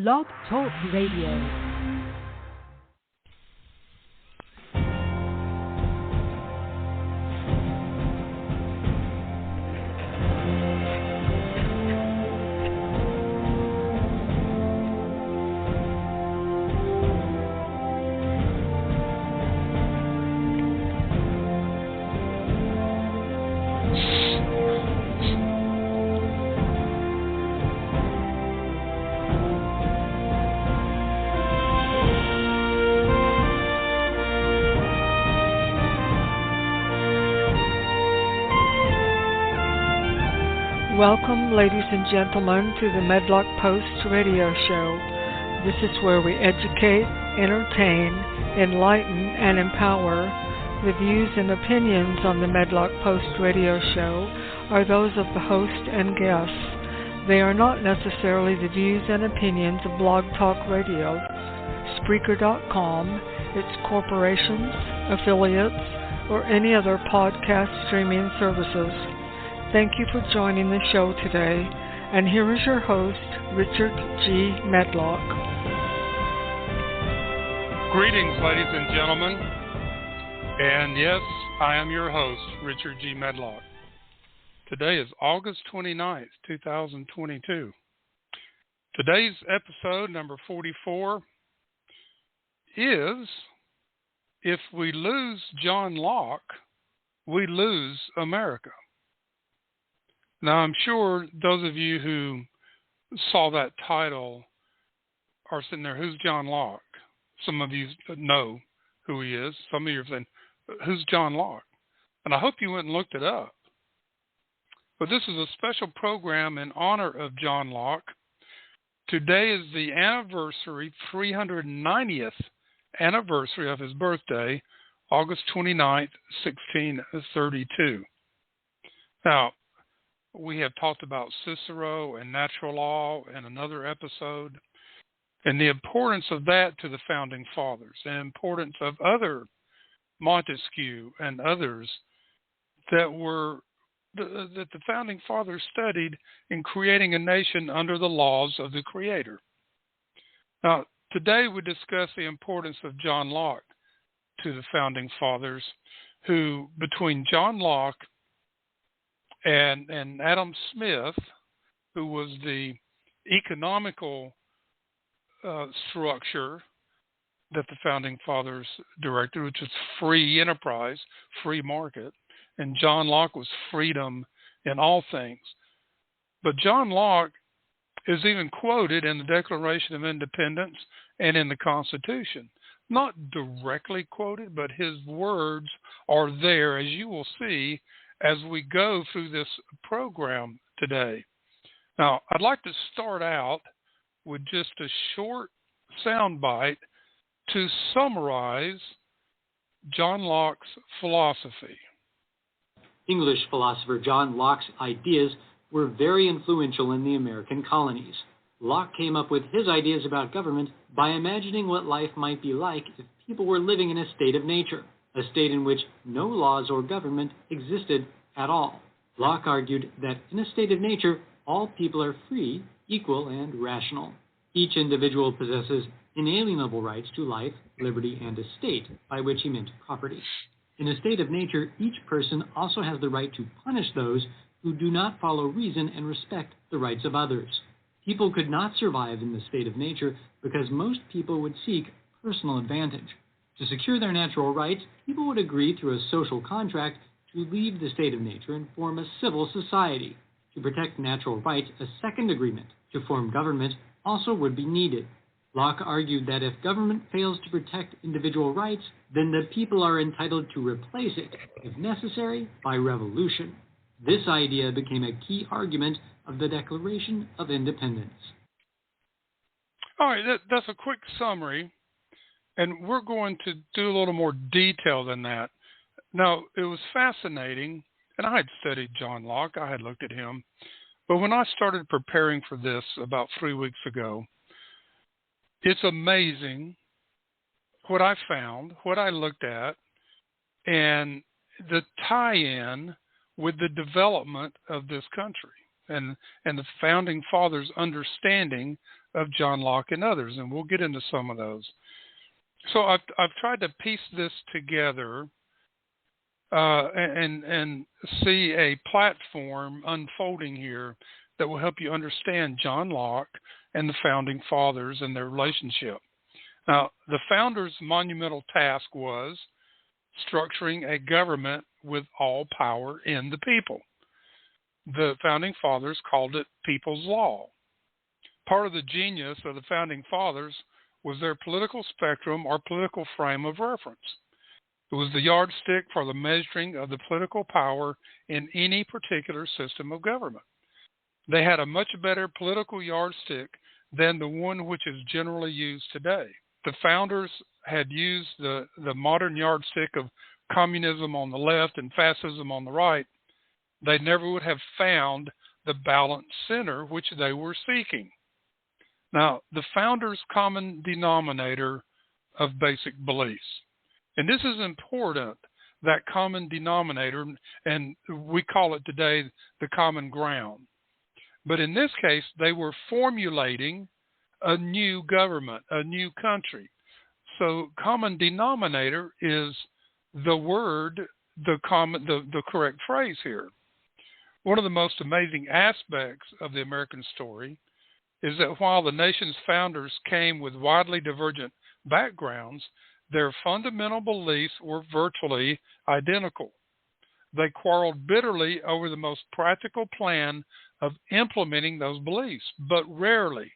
Blog Talk Radio. Welcome, ladies and gentlemen, to the Medlock Post radio show. This is where we educate, entertain, enlighten, and empower. The views and opinions on the Medlock Post radio show are those of the host and guests. They are not necessarily the views and opinions of Blog Talk Radio, Spreaker.com, its corporations, affiliates, or any other podcast streaming services. Thank you for joining the show today, and here is your host, Richard G. Medlock. Greetings, ladies and gentlemen, and yes, I am your host, Richard G. Medlock. Today is August 29th, 2022. Today's episode, number 44, is If We Lose John Locke, We Lose America. Now, I'm sure those of you who saw that title are sitting there, who's John Locke? Some of you know who he is. Some of you are saying, who's John Locke? And I hope you went and looked it up. But this is a special program in honor of John Locke. Today is the 390th anniversary of his birthday, August 29th, 1632. Now, we have talked about Cicero and natural law in another episode, and the importance of that to the founding fathers, and importance of other Montesquieu and others that the founding fathers studied in creating a nation under the laws of the Creator. Now, today we discuss the importance of John Locke to the founding fathers, who, between John Locke and Adam Smith, who was the economical structure that the founding fathers directed, which was free enterprise, free market, and John Locke was freedom in all things. But John Locke is even quoted in the Declaration of Independence and in the Constitution. Not directly quoted, but his words are there, as you will see, as we go through this program today. Now, I'd like to start out with just a short soundbite to summarize John Locke's philosophy. English philosopher John Locke's ideas were very influential in the American colonies. Locke came up with his ideas about government by imagining what life might be like if people were living in a state of nature, a state in which no laws or government existed at all. Locke argued that in a state of nature, all people are free, equal, and rational. Each individual possesses inalienable rights to life, liberty, and estate, by which he meant property. In a state of nature, each person also has the right to punish those who do not follow reason and respect the rights of others. People could not survive in the state of nature because most people would seek personal advantage. To secure their natural rights, people would agree through a social contract to leave the state of nature and form a civil society. To protect natural rights, a second agreement to form government also would be needed. Locke argued that if government fails to protect individual rights, then the people are entitled to replace it, if necessary, by revolution. This idea became a key argument of the Declaration of Independence. All right, that's a quick summary. And we're going to do a little more detail than that. Now, it was fascinating, and I had studied John Locke. I had looked at him. But when I started preparing for this about 3 weeks ago, it's amazing what I found, what I looked at, and the tie-in with the development of this country and the founding fathers' understanding of John Locke and others, and we'll get into some of those. So I've tried to piece this together and see a platform unfolding here that will help you understand John Locke and the Founding Fathers and their relationship. Now, the founders' monumental task was structuring a government with all power in the people. The Founding Fathers called it people's law. Part of the genius of the Founding Fathers was their political spectrum or political frame of reference. It was the yardstick for the measuring of the political power in any particular system of government. They had a much better political yardstick than the one which is generally used today. The founders had used the modern yardstick of communism on the left and fascism on the right. They never would have found the balanced center which they were seeking. Now, the founders' common denominator of basic beliefs. And this is important, that common denominator, and we call it today the common ground. But in this case, they were formulating a new government, a new country. So common denominator is the word, the correct phrase here. One of the most amazing aspects of the American story is that while the nation's founders came with widely divergent backgrounds, their fundamental beliefs were virtually identical. They quarreled bitterly over the most practical plan of implementing those beliefs, but rarely,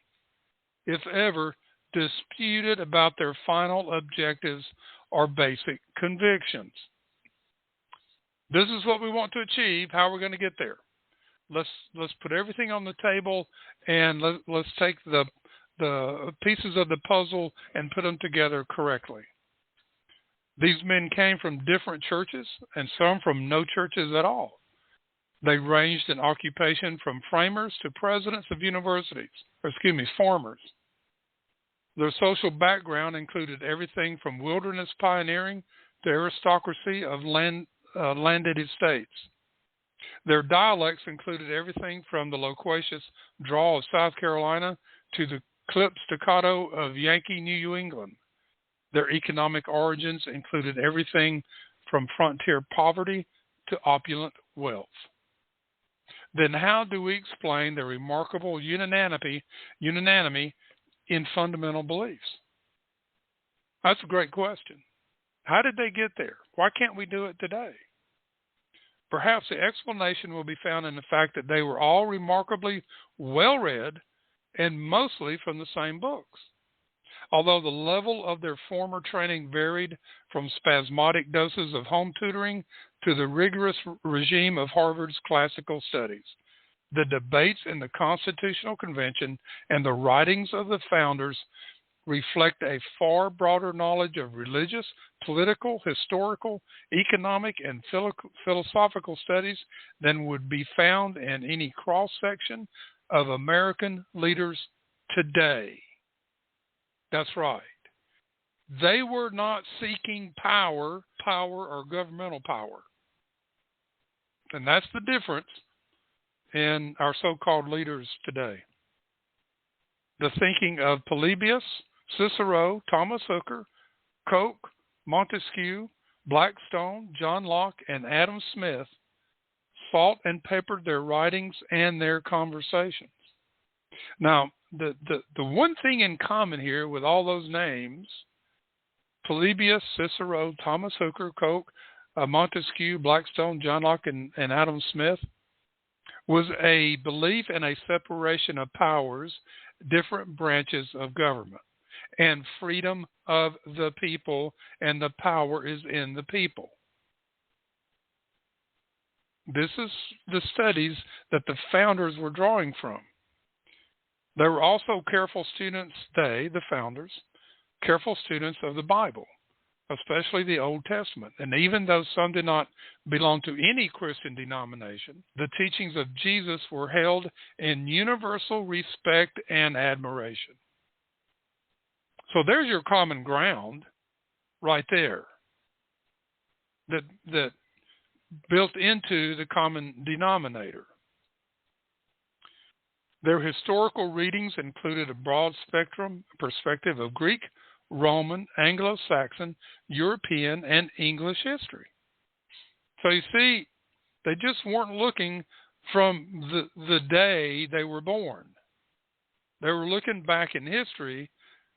if ever, disputed about their final objectives or basic convictions. This is what we want to achieve. How are we going to get there? Let's put everything on the table, and let's take the pieces of the puzzle and put them together correctly. These men came from different churches, and some from no churches at all. They ranged in occupation from framers to presidents of universities, farmers. Their social background included everything from wilderness pioneering to aristocracy of landed estates. Their dialects included everything from the loquacious drawl of South Carolina to the clipped staccato of Yankee New England. Their economic origins included everything from frontier poverty to opulent wealth. Then how do we explain the remarkable unanimity in fundamental beliefs? That's a great question. How did they get there? Why can't we do it today? Perhaps the explanation will be found in the fact that they were all remarkably well-read and mostly from the same books. Although the level of their former training varied from spasmodic doses of home tutoring to the rigorous regime of Harvard's classical studies, the debates in the Constitutional Convention and the writings of the founders reflect a far broader knowledge of religious, political, historical, economic, and philosophical studies than would be found in any cross-section of American leaders today. That's right. They were not seeking power or governmental power. And that's the difference in our so-called leaders today. The thinking of Polybius, Cicero, Thomas Hooker, Coke, Montesquieu, Blackstone, John Locke, and Adam Smith salt and peppered their writings and their conversations. Now, the one thing in common here with all those names, Polybius, Cicero, Thomas Hooker, Coke, Montesquieu, Blackstone, John Locke, and Adam Smith, was a belief in a separation of powers, different branches of government, and freedom of the people, and the power is in the people. This is the studies that the founders were drawing from. They were also careful students, the founders, careful students of the Bible, especially the Old Testament. And even though some did not belong to any Christian denomination, the teachings of Jesus were held in universal respect and admiration. So there's your common ground right there that built into the common denominator. Their historical readings included a broad spectrum perspective of Greek, Roman, Anglo-Saxon, European, and English history. So you see, they just weren't looking from the day they were born. They were looking back in history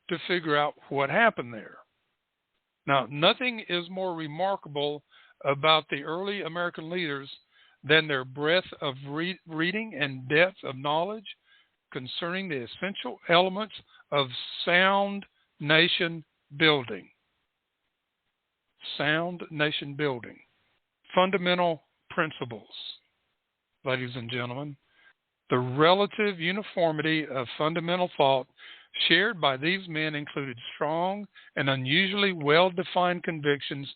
to figure out what happened there. Now, nothing is more remarkable about the early American leaders than their breadth of reading and depth of knowledge concerning the essential elements of sound nation building. Sound nation building. Fundamental principles, ladies and gentlemen. The relative uniformity of fundamental thought shared by these men included strong and unusually well-defined convictions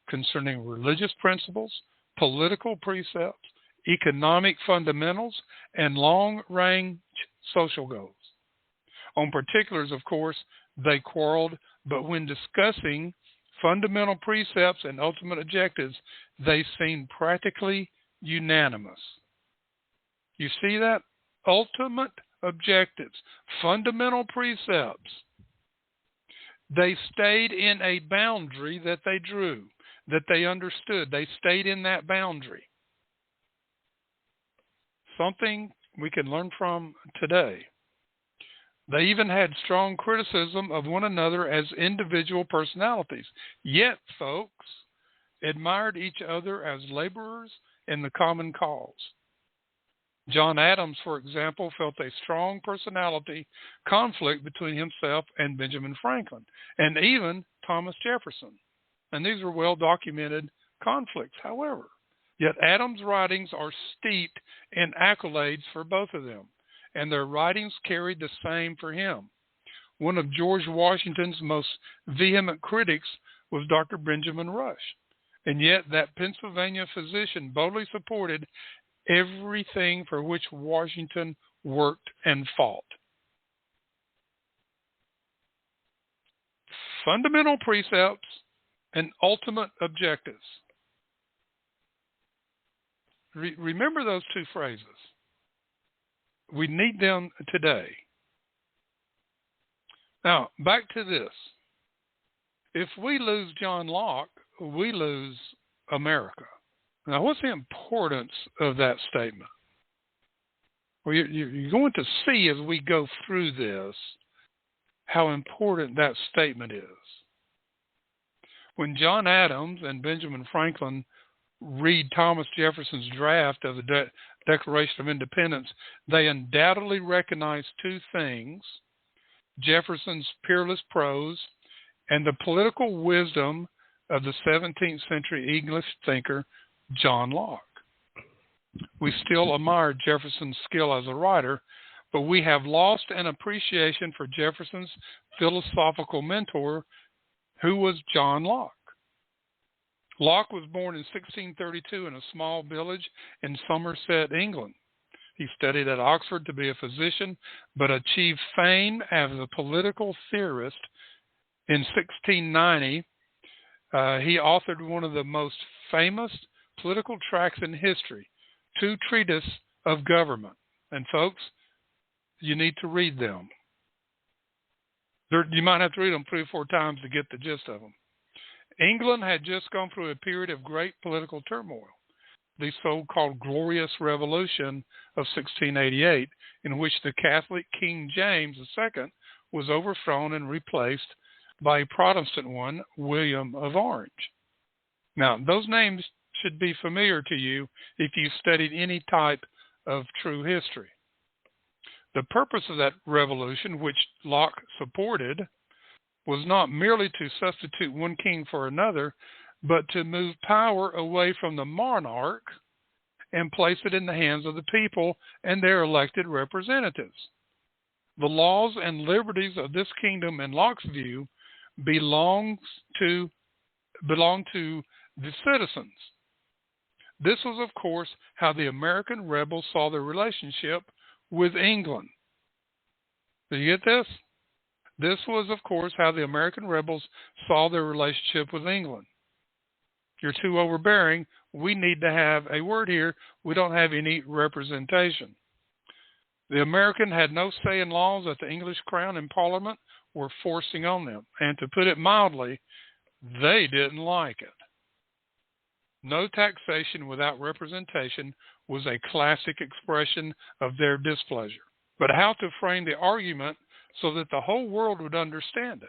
concerning religious principles, political precepts, economic fundamentals, and long-range social goals. On particulars, of course, they quarreled, but when discussing fundamental precepts and ultimate objectives, they seemed practically unanimous. You see that? Ultimate objectives, fundamental precepts. They stayed in a boundary that they drew, that they understood. They stayed in that boundary. Something we can learn from today. They even had strong criticism of one another as individual personalities, yet, folks, admired each other as laborers in the common cause. John Adams, for example, felt a strong personality conflict between himself and Benjamin Franklin, and even Thomas Jefferson. And these were well-documented conflicts, however. Yet Adams' writings are steeped in accolades for both of them, and their writings carried the same for him. One of George Washington's most vehement critics was Dr. Benjamin Rush, and yet that Pennsylvania physician boldly supported everything for which Washington worked and fought. Fundamental precepts and ultimate objectives. Remember those two phrases. We need them today. Now, back to this. If we lose John Locke, we lose America. Now, what's the importance of that statement? Well, you're going to see as we go through this how important that statement is. When John Adams and Benjamin Franklin read Thomas Jefferson's draft of the Declaration of Independence, they undoubtedly recognize two things: Jefferson's peerless prose and the political wisdom of the 17th century English thinker, John Locke. We still admire Jefferson's skill as a writer, but we have lost an appreciation for Jefferson's philosophical mentor, who was John Locke. Locke was born in 1632 in a small village in Somerset, England. He studied at Oxford to be a physician, but achieved fame as a political theorist. In 1690, he authored one of the most famous political tracts in history, two treatises of government. And folks, you need to read them. You might have to read them 3 or 4 times to get the gist of them. England had just gone through a period of great political turmoil, the so-called Glorious Revolution of 1688, in which the Catholic King James II was overthrown and replaced by a Protestant one, William of Orange. Now, those names should be familiar to you if you've studied any type of true history. The purpose of that revolution, which Locke supported, was not merely to substitute one king for another, but to move power away from the monarch and place it in the hands of the people and their elected representatives. The laws and liberties of this kingdom, in Locke's view, belong to the citizens. This was, of course, how the American rebels saw their relationship with England. Do you get this? This was, of course, how the American rebels saw their relationship with England. You're too overbearing. We need to have a word here. We don't have any representation. The American had no say in laws that the English crown and parliament were forcing on them. And to put it mildly, they didn't like it. No taxation without representation was a classic expression of their displeasure. But how to frame the argument so that the whole world would understand it?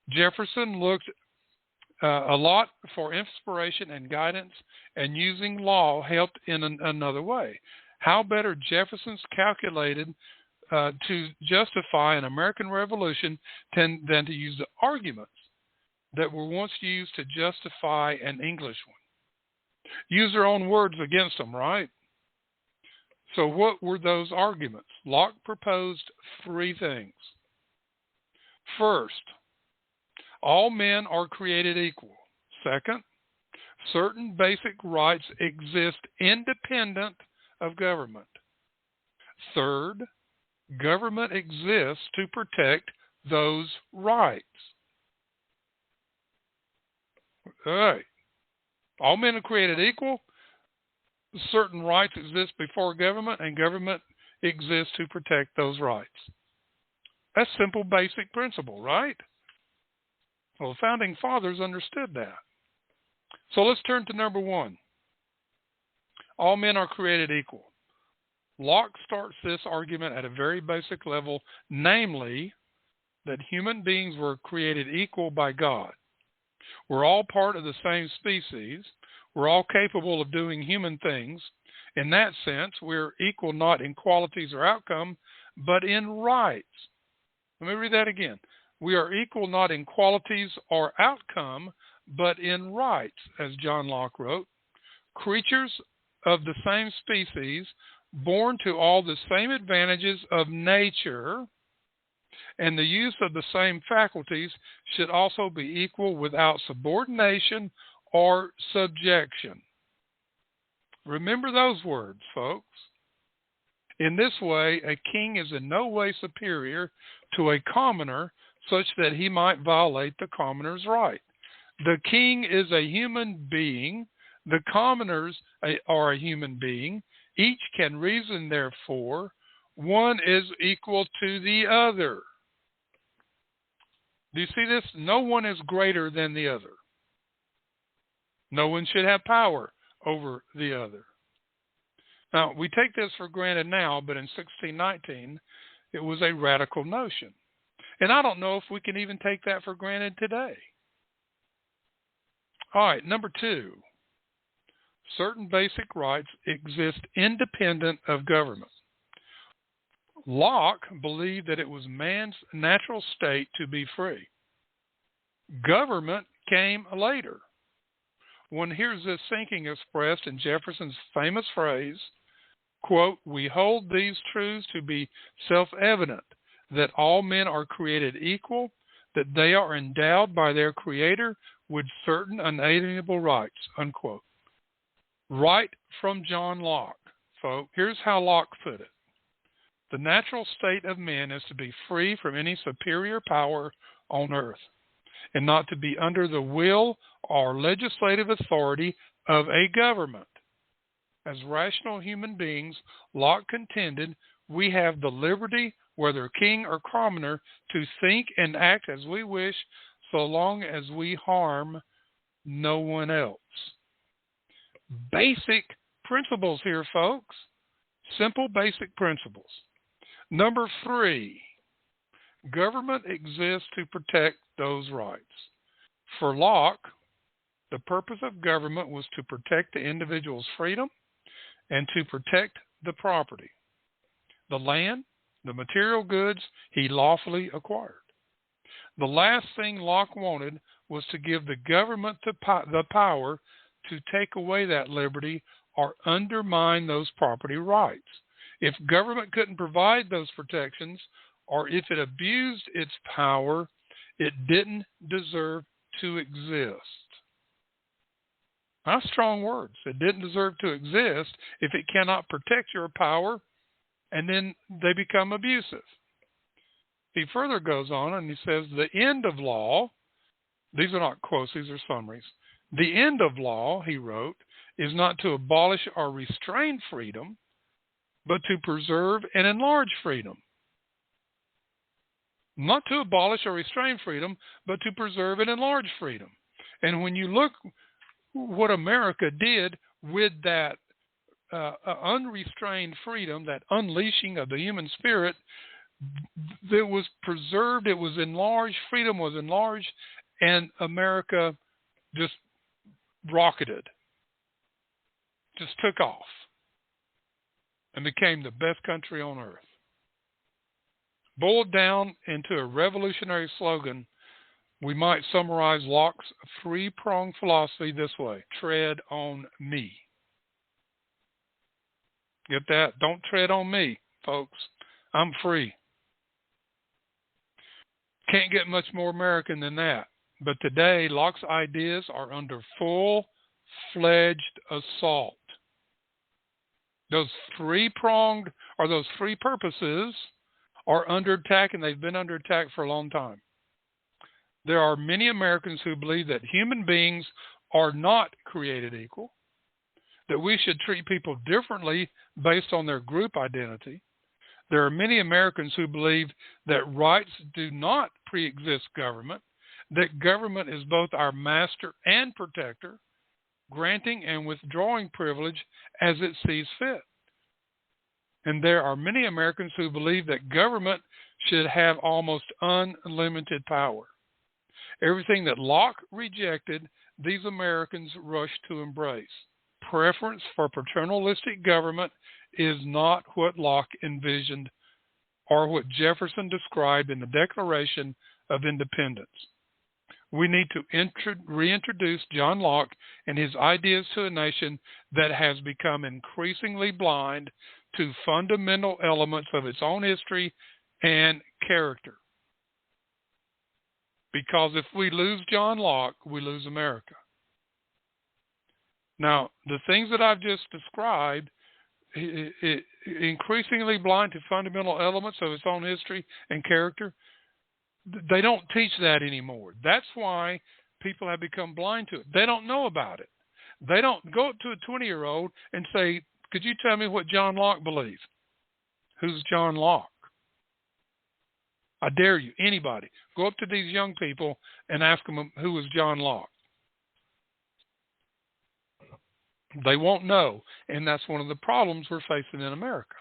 Jefferson looked a lot for inspiration and guidance, and using law helped in another way. How better Jefferson's calculated to justify an American Revolution than to use the arguments that were once used to justify an English one. Use their own words against them, right? So what were those arguments? Locke proposed three things. First, all men are created equal. Second, certain basic rights exist independent of government. Third, government exists to protect those rights. All right. All men are created equal. Certain rights exist before government, and government exists to protect those rights. That's simple, basic principle, right? Well, the Founding Fathers understood that. So let's turn to number one. All men are created equal. Locke starts this argument at a very basic level, namely that human beings were created equal by God. We're all part of the same species. We're all capable of doing human things. In that sense, we're equal not in qualities or outcome, but in rights. Let me read that again. We are equal not in qualities or outcome, but in rights, as John Locke wrote. Creatures of the same species, born to all the same advantages of nature, and the use of the same faculties should also be equal without subordination or subjection. Remember those words, folks. In this way, a king is in no way superior to a commoner such that he might violate the commoner's right. The king is a human being. The commoners are a human being. Each can reason, therefore. One is equal to the other. Do you see this? No one is greater than the other. No one should have power over the other. Now, we take this for granted now, but in 1619, it was a radical notion. And I don't know if we can even take that for granted today. All right, number two. Certain basic rights exist independent of government. Locke believed that it was man's natural state to be free. Government came later. One hears this thinking expressed in Jefferson's famous phrase, quote, "We hold these truths to be self-evident, that all men are created equal, that they are endowed by their Creator with certain unalienable rights," unquote. Right from John Locke, folks. Here's how Locke put it. The natural state of men is to be free from any superior power on earth, and not to be under the will or legislative authority of a government. As rational human beings, Locke contended, we have the liberty, whether king or commoner, to think and act as we wish, so long as we harm no one else. Basic principles here, folks. Simple, basic principles. Number three, government exists to protect those rights. For Locke, the purpose of government was to protect the individual's freedom and to protect the property, the land, the material goods he lawfully acquired. The last thing Locke wanted was to give the government the power to take away that liberty or undermine those property rights. If government couldn't provide those protections, or if it abused its power, it didn't deserve to exist. That's strong words. It didn't deserve to exist if it cannot protect your power, and then they become abusive. He further goes on and he says, the end of law, these are not quotes, these are summaries. The end of law, he wrote, is not to abolish or restrain freedom, but to preserve and enlarge freedom. Not to abolish or restrain freedom, but to preserve and enlarge freedom. And when you look what America did with that unrestrained freedom, that unleashing of the human spirit, that was preserved, it was enlarged, freedom was enlarged, and America just rocketed, just took off, and became the best country on earth. Boiled down into a revolutionary slogan, we might summarize Locke's three-pronged philosophy this way: tread on me. Get that? Don't tread on me, folks. I'm free. Can't get much more American than that. But today, Locke's ideas are under full-fledged assault. Those three-pronged, or those three purposes, are under attack, and they've been under attack for a long time. There are many Americans who believe that human beings are not created equal, that we should treat people differently based on their group identity. There are many Americans who believe that rights do not pre-exist government, that government is both our master and protector, granting and withdrawing privilege as it sees fit. And there are many Americans who believe that government should have almost unlimited power. Everything that Locke rejected, these Americans rush to embrace. Preference for paternalistic government is not what Locke envisioned or what Jefferson described in the Declaration of Independence. We need to reintroduce John Locke and his ideas to a nation that has become increasingly blind to fundamental elements of its own history and character. Because if we lose John Locke, we lose America. Now, the things that I've just described, increasingly blind to fundamental elements of its own history and character, they don't teach that anymore. That's why people have become blind to it. They don't know about it. They don't go up to a 20-year-old and say, could you tell me what John Locke believes? Who's John Locke? I dare you, anybody, go up to these young people and ask them who was John Locke. They won't know, and that's one of the problems we're facing in America.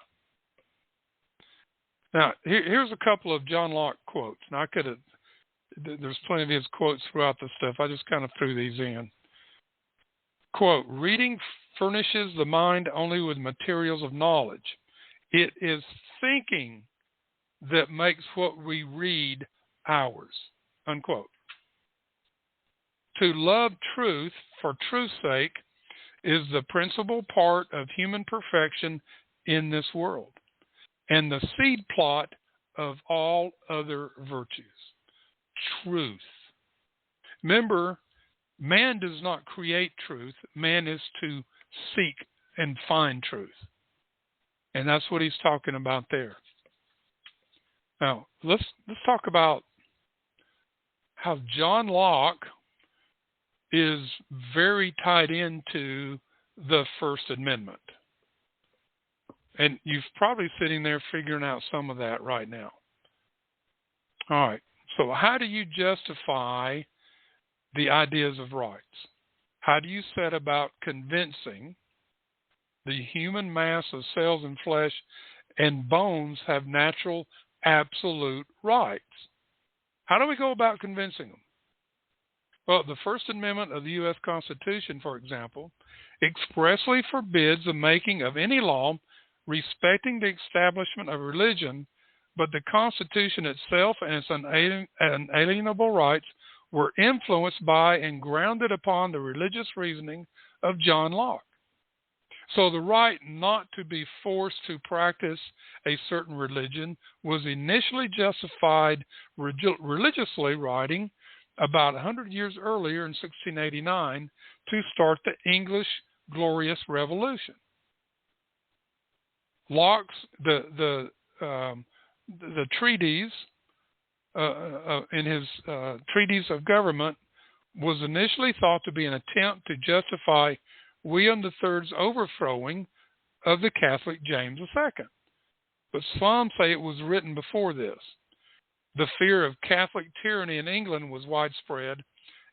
Now, here's a couple of John Locke quotes. Now, there's plenty of his quotes throughout the stuff. I just kind of threw these in. Quote, reading furnishes the mind only with materials of knowledge. It is thinking that makes what we read ours, unquote. To love truth for truth's sake is the principal part of human perfection in this world, and the seed plot of all other virtues. Truth. Remember, man does not create truth. Man is to seek and find truth. And that's what he's talking about there. Now, let's talk about how John Locke is very tied into the First Amendment. And you're probably sitting there figuring out some of that right now. All right. So how do you justify the ideas of rights? How do you set about convincing the human mass of cells and flesh and bones have natural absolute rights? How do we go about convincing them? Well, the First Amendment of the U.S. Constitution, for example, expressly forbids the making of any law respecting the establishment of religion, but the Constitution itself and its unalienable rights were influenced by and grounded upon the religious reasoning of John Locke. So the right not to be forced to practice a certain religion was initially justified religiously writing about 100 years earlier in 1689 to start the English Glorious Revolution. Locke's the treatise in his Treatise of Government was initially thought to be an attempt to justify William III's overthrowing of the Catholic James II. But some say it was written before this. The fear of Catholic tyranny in England was widespread,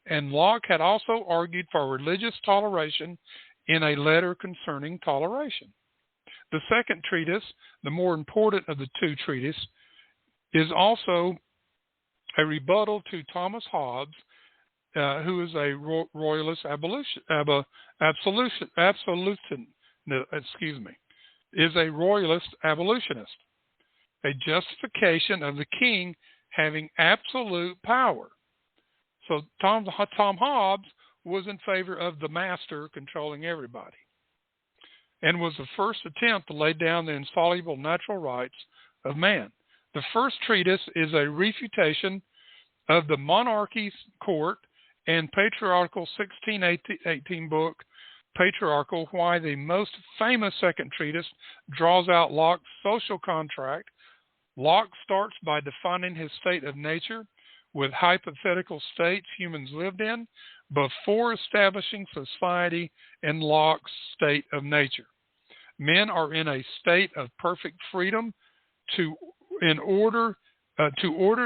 and Locke had also argued for religious toleration in a letter concerning toleration. The second treatise, the more important of the two treatises, is also a rebuttal to Thomas Hobbes, who is a royalist is a royalist abolitionist, a justification of the king having absolute power. So Tom Hobbes was in favor of the master controlling everybody, and was the first attempt to lay down the insoluble natural rights of man. The first treatise is a refutation of the monarchy court and patriarchal 1618 book, Patriarchal, why the most famous second treatise draws out Locke's social contract. Locke starts by defining his state of nature with hypothetical states humans lived in before establishing society in Locke's state of nature. Men are in a state of perfect freedom to order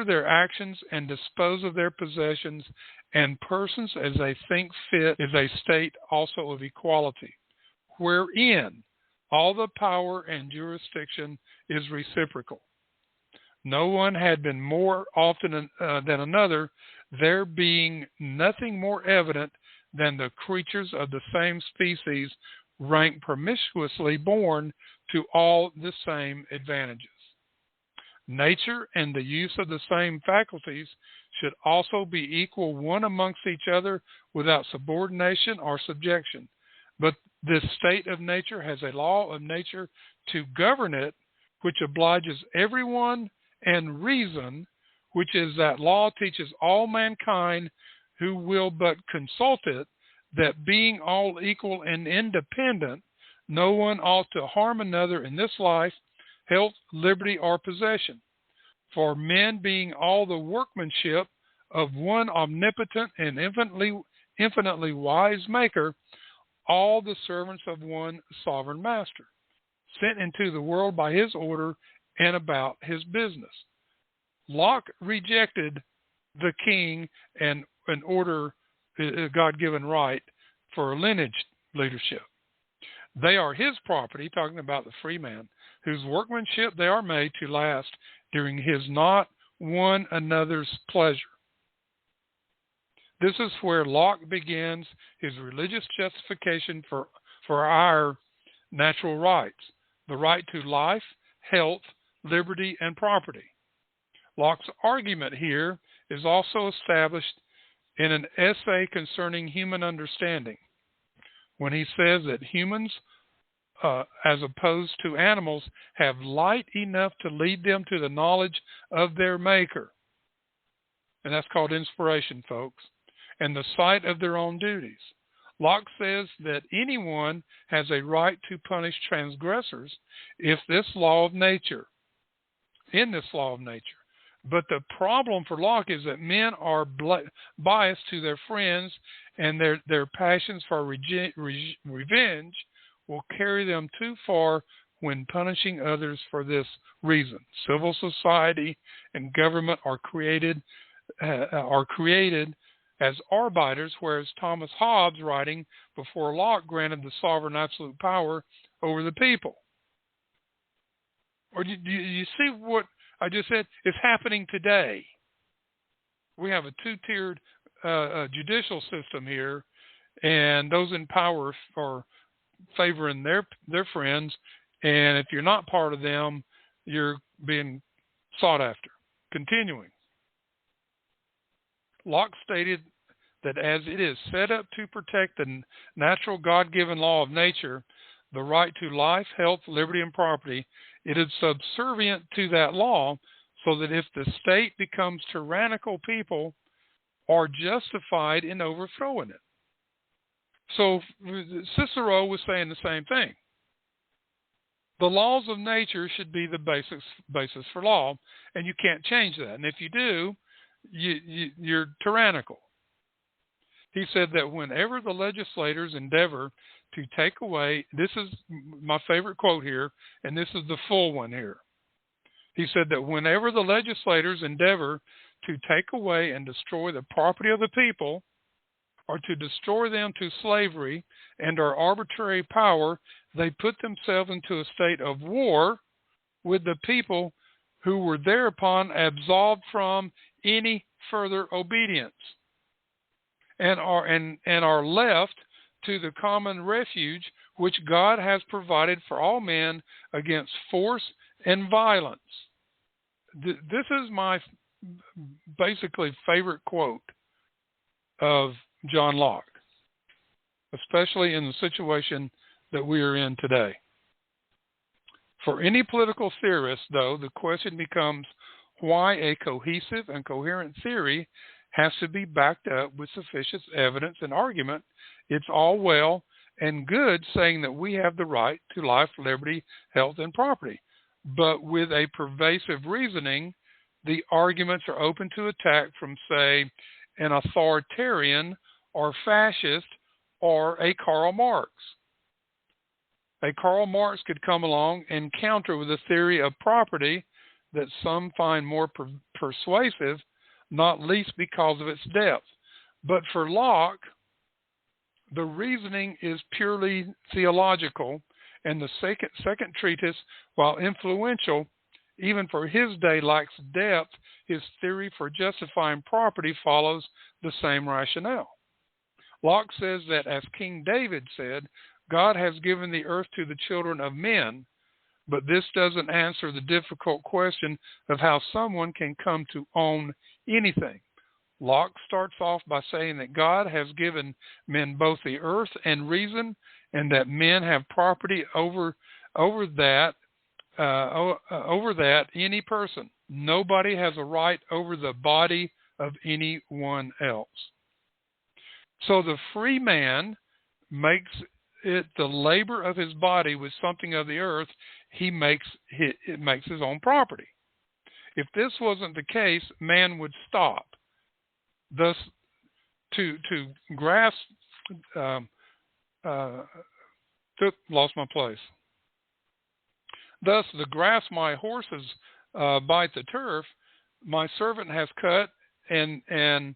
their actions and dispose of their possessions and persons as they think fit, is a state also of equality, wherein all the power and jurisdiction is reciprocal. No one had been more often than another, there being nothing more evident than the creatures of the same species rank promiscuously born to all the same advantages. Nature and the use of the same faculties should also be equal one amongst each other without subordination or subjection. But this state of nature has a law of nature to govern it, which obliges everyone, and reason, which is that law teaches all mankind who will but consult it, that being all equal and independent, no one ought to harm another in this life, health, liberty, or possession. For men being all the workmanship of one omnipotent and infinitely wise maker, all the servants of one sovereign master, sent into the world by his order and about his business. Locke rejected the king and an order, a God-given right for lineage leadership. They are his property, talking about the free man, whose workmanship they are made to last during his not one another's pleasure. This is where Locke begins his religious justification for our natural rights, the right to life, health, liberty, and property. Locke's argument here is also established in an essay concerning human understanding, when he says that humans, as opposed to animals, have light enough to lead them to the knowledge of their Maker. And that's called inspiration, folks, and the sight of their own duties. Locke says that anyone has a right to punish transgressors in this law of nature. But the problem for Locke is that men are biased to their friends, and their passions for revenge will carry them too far when punishing others for this reason. Civil society and government are created as arbiters, whereas Thomas Hobbes, writing before Locke, granted the sovereign absolute power over the people. Or do you see what I just said is happening today? We have a two-tiered judicial system here, and those in power are favoring their friends, and if you're not part of them, you're being sought after. Continuing, Locke stated that as it is set up to protect the natural God-given law of nature, the right to life, health, liberty, and property, it is subservient to that law, so that if the state becomes tyrannical, people are justified in overthrowing it. So Cicero was saying the same thing. The laws of nature should be the basis for law, and you can't change that. And if you do, you're tyrannical. He said that whenever the legislators endeavor to take away, this is my favorite quote here, and this is the full one here. He said that whenever the legislators endeavor to take away and destroy the property of the people, or to destroy them to slavery and our arbitrary power, they put themselves into a state of war with the people who were thereupon absolved from any further obedience, and are left to the common refuge which God has provided for all men against force and violence. This is my basically favorite quote of John Locke, especially in the situation that we are in today. For any political theorist, though, the question becomes why a cohesive and coherent theory has to be backed up with sufficient evidence and argument. It's all well and good saying that we have the right to life, liberty, health, and property. But with a pervasive reasoning, the arguments are open to attack from, say, an authoritarian or fascist or a Karl Marx. A Karl Marx could come along and counter with a theory of property that some find more persuasive, not least because of its depth. But for Locke, the reasoning is purely theological, and the second treatise, while influential, even for his day, lacks depth. His theory for justifying property follows the same rationale. Locke says that, as King David said, God has given the earth to the children of men, but this doesn't answer the difficult question of how someone can come to own anything. Locke starts off by saying that God has given men both the earth and reason, and that men have property over that any person. Nobody has a right over the body of anyone else. So the free man makes it the labor of his body with something of the earth. It makes his own property. If this wasn't the case, man would stop. Thus, to grasp, lost my place. Thus, the grass my horses bite the turf, my servant has cut, and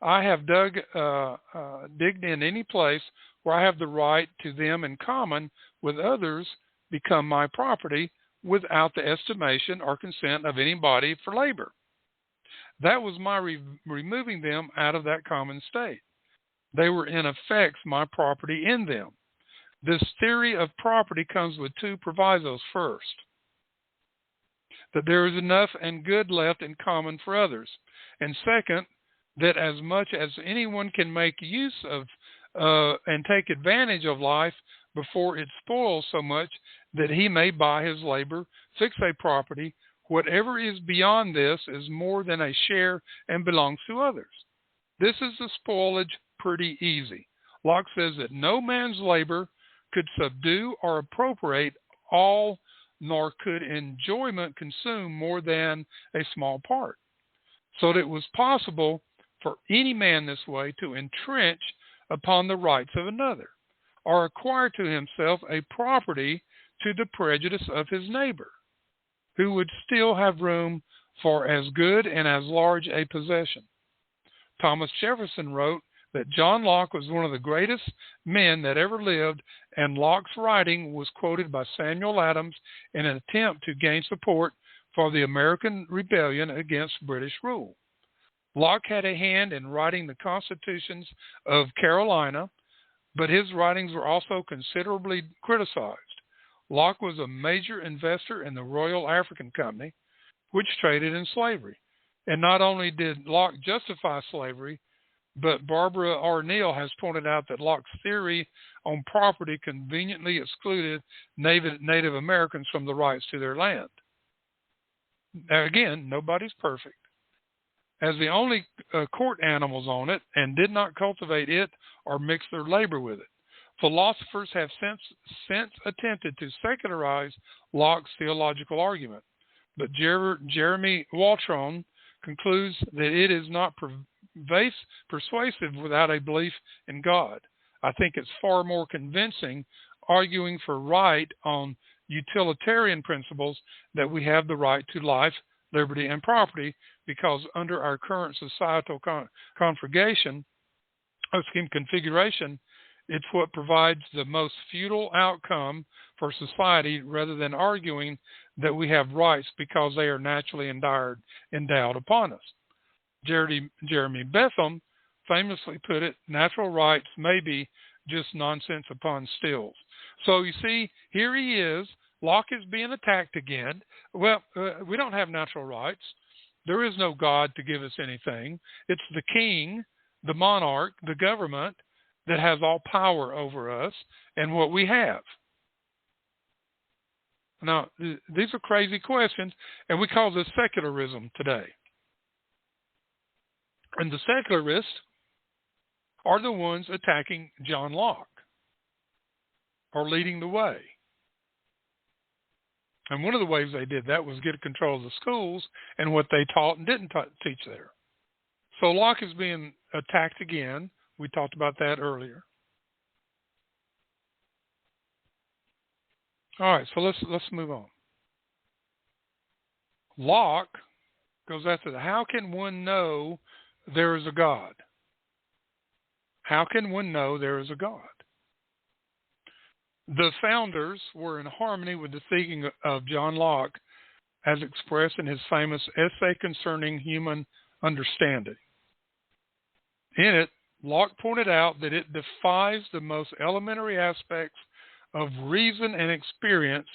I have digged in any place where I have the right to them in common with others become my property without the estimation or consent of anybody for labor. That was my removing them out of that common state. They were in effect my property in them. This theory of property comes with two provisos. First, that there is enough and good left in common for others. And second, that as much as anyone can make use of and take advantage of life before it spoils so much that he may by his labor fix a property, whatever is beyond this is more than a share and belongs to others. This is the spoilage pretty easy. Locke says that no man's labor could subdue or appropriate all, nor could enjoyment consume more than a small part. So that it was possible for any man this way to entrench upon the rights of another, or acquire to himself a property to the prejudice of his neighbor, who would still have room for as good and as large a possession. Thomas Jefferson wrote that John Locke was one of the greatest men that ever lived, and Locke's writing was quoted by Samuel Adams in an attempt to gain support for the American rebellion against British rule. Locke had a hand in writing the constitutions of Carolina, but his writings were also considerably criticized. Locke was a major investor in the Royal African Company, which traded in slavery. And not only did Locke justify slavery, but Barbara R. Neal has pointed out that Locke's theory on property conveniently excluded Native Americans from the rights to their land. Now, again, nobody's perfect. As the only court animals on it, and did not cultivate it or mix their labor with it. Philosophers have since attempted to secularize Locke's theological argument, but Jeremy Waltron concludes that it is not persuasive without a belief in God. I think it's far more convincing arguing for right on utilitarian principles that we have the right to life, liberty, and property, because under our current societal configuration, it's what provides the most futile outcome for society, rather than arguing that we have rights because they are naturally endowed upon us. Jeremy Bentham famously put it, natural rights may be just nonsense upon stilts. So you see, here he is. Locke is being attacked again. Well, we don't have natural rights. There is no God to give us anything. It's the king, the monarch, the government that has all power over us and what we have. Now, these are crazy questions, and we call this secularism today. And the secularists are the ones attacking John Locke, or leading the way. And one of the ways they did that was get control of the schools and what they taught and didn't teach there. So Locke is being attacked again. We talked about that earlier. All right, so let's move on. Locke goes after that. How can one know there is a God? How can one know there is a God? The founders were in harmony with the thinking of John Locke as expressed in his famous essay concerning human understanding. In it, Locke pointed out that it defies the most elementary aspects of reason and experience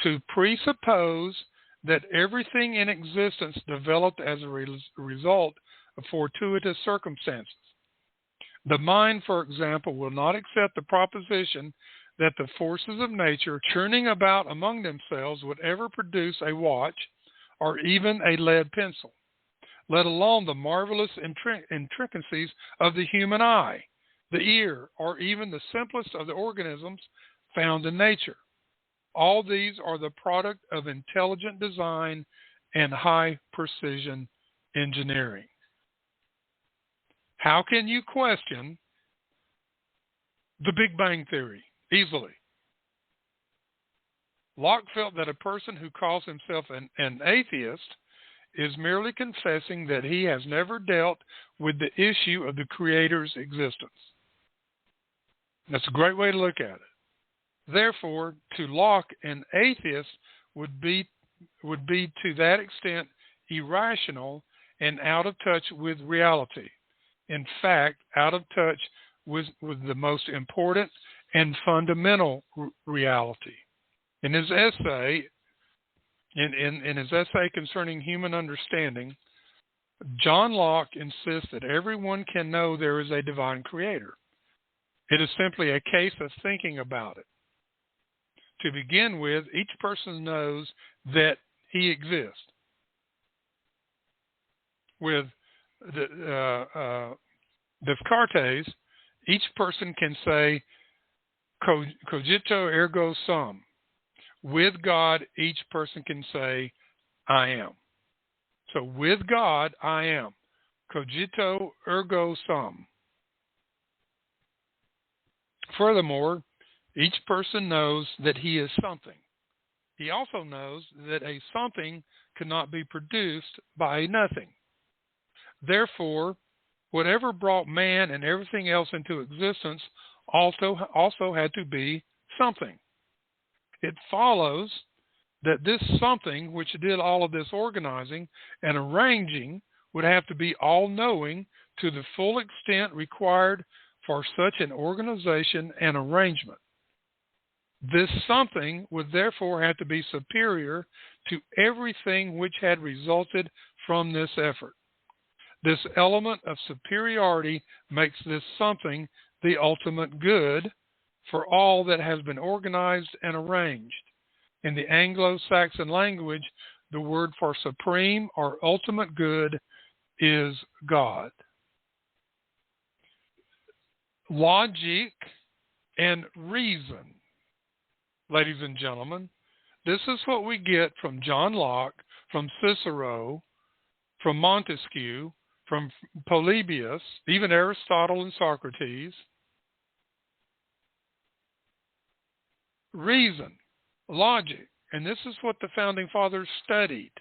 to presuppose that everything in existence developed as a result of fortuitous circumstances. The mind, for example, will not accept the proposition that the forces of nature churning about among themselves would ever produce a watch or even a lead pencil, let alone the marvelous intricacies of the human eye, the ear, or even the simplest of the organisms found in nature. All these are the product of intelligent design and high precision engineering. How can you question the Big Bang Theory? Easily. Locke felt that a person who calls himself an atheist is merely confessing that he has never dealt with the issue of the Creator's existence. That's a great way to look at it. Therefore, to Locke, an atheist would be to that extent irrational and out of touch with reality. In fact, out of touch with the most important and fundamental reality. In his essay, in his essay concerning human understanding, John Locke insists that everyone can know there is a divine creator. It is simply a case of thinking about it. To begin with, each person knows that he exists. With Descartes, each person can say, cogito ergo sum. With God, each person can say, I am. So with God, I am. Cogito ergo sum. Furthermore, each person knows that he is something. He also knows that a something cannot be produced by a nothing. Therefore, whatever brought man and everything else into existence also had to be something. It follows that this something which did all of this organizing and arranging would have to be all-knowing to the full extent required for such an organization and arrangement. This something would therefore have to be superior to everything which had resulted from this effort. This element of superiority makes this something the ultimate good for all that has been organized and arranged. In the Anglo-Saxon language, the word for supreme or ultimate good is God. Logic and reason, ladies and gentlemen, this is what we get from John Locke, from Cicero, from Montesquieu, from Polybius, even Aristotle and Socrates. reason, logic. And this is what the Founding Fathers studied,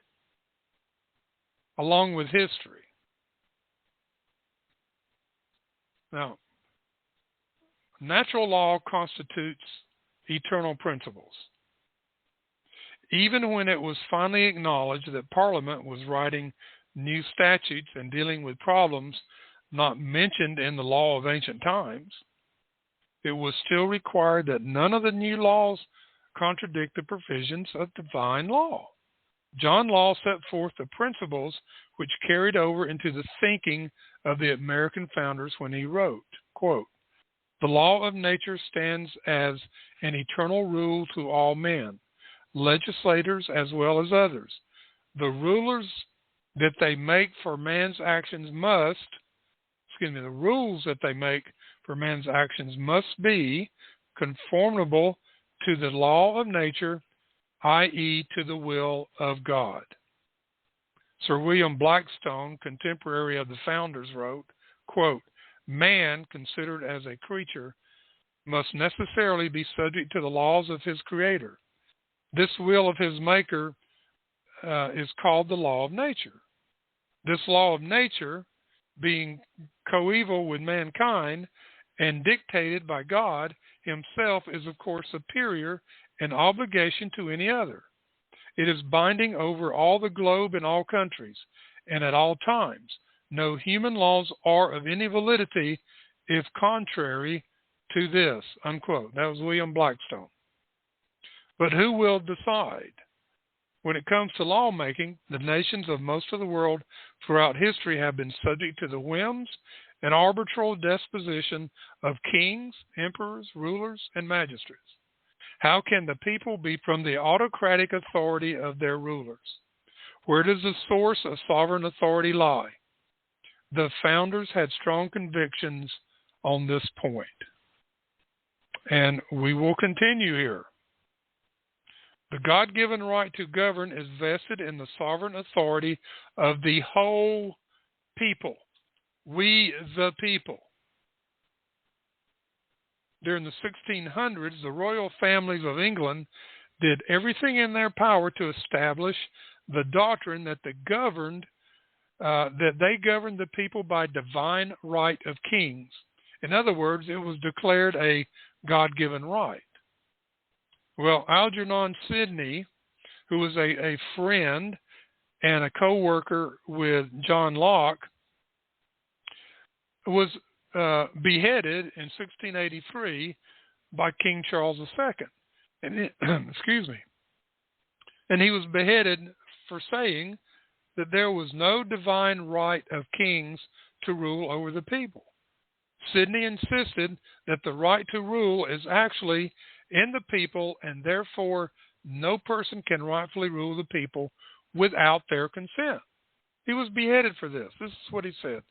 along with history. Now, natural law constitutes eternal principles. Even when it was finally acknowledged that Parliament was writing new statutes and dealing with problems not mentioned in the law of ancient times, it was still required that none of the new laws contradict the provisions of divine law. John Locke set forth the principles which carried over into the thinking of the American founders when he wrote, quote, "The law of nature stands as an eternal rule to all men, legislators as well as others. The rulers that they make for man's actions must, the rules that they make for man's actions must be conformable to the law of nature, i.e., to the will of God." Sir William Blackstone, contemporary of the founders, wrote, quote, "Man, considered as a creature, must necessarily be subject to the laws of his creator. This will of his maker is called the law of nature. This law of nature, being coeval with mankind and dictated by God himself, is of course superior in obligation to any other. It is binding over all the globe in all countries and at all times. No human laws are of any validity if contrary to this," unquote. That was William Blackstone. But who will decide? When it comes to lawmaking, the nations of most of the world throughout history have been subject to the whims and arbitrary disposition of kings, emperors, rulers, and magistrates. How can the people be from the autocratic authority of their rulers? Where does the source of sovereign authority lie? The founders had strong convictions on this point. And we will continue here. The God-given right to govern is vested in the sovereign authority of the whole people. We, the people. During the 1600s, the royal families of England did everything in their power to establish the doctrine that they governed the people by divine right of kings. In other words, it was declared a God-given right. Well, Algernon Sidney, who was a friend and a co-worker with John Locke, was beheaded in 1683 by King Charles II. And excuse me. And he was beheaded for saying that there was no divine right of kings to rule over the people. Sidney insisted that the right to rule is actually in the people, and therefore no person can rightfully rule the people without their consent. He was beheaded for this. This is what he said.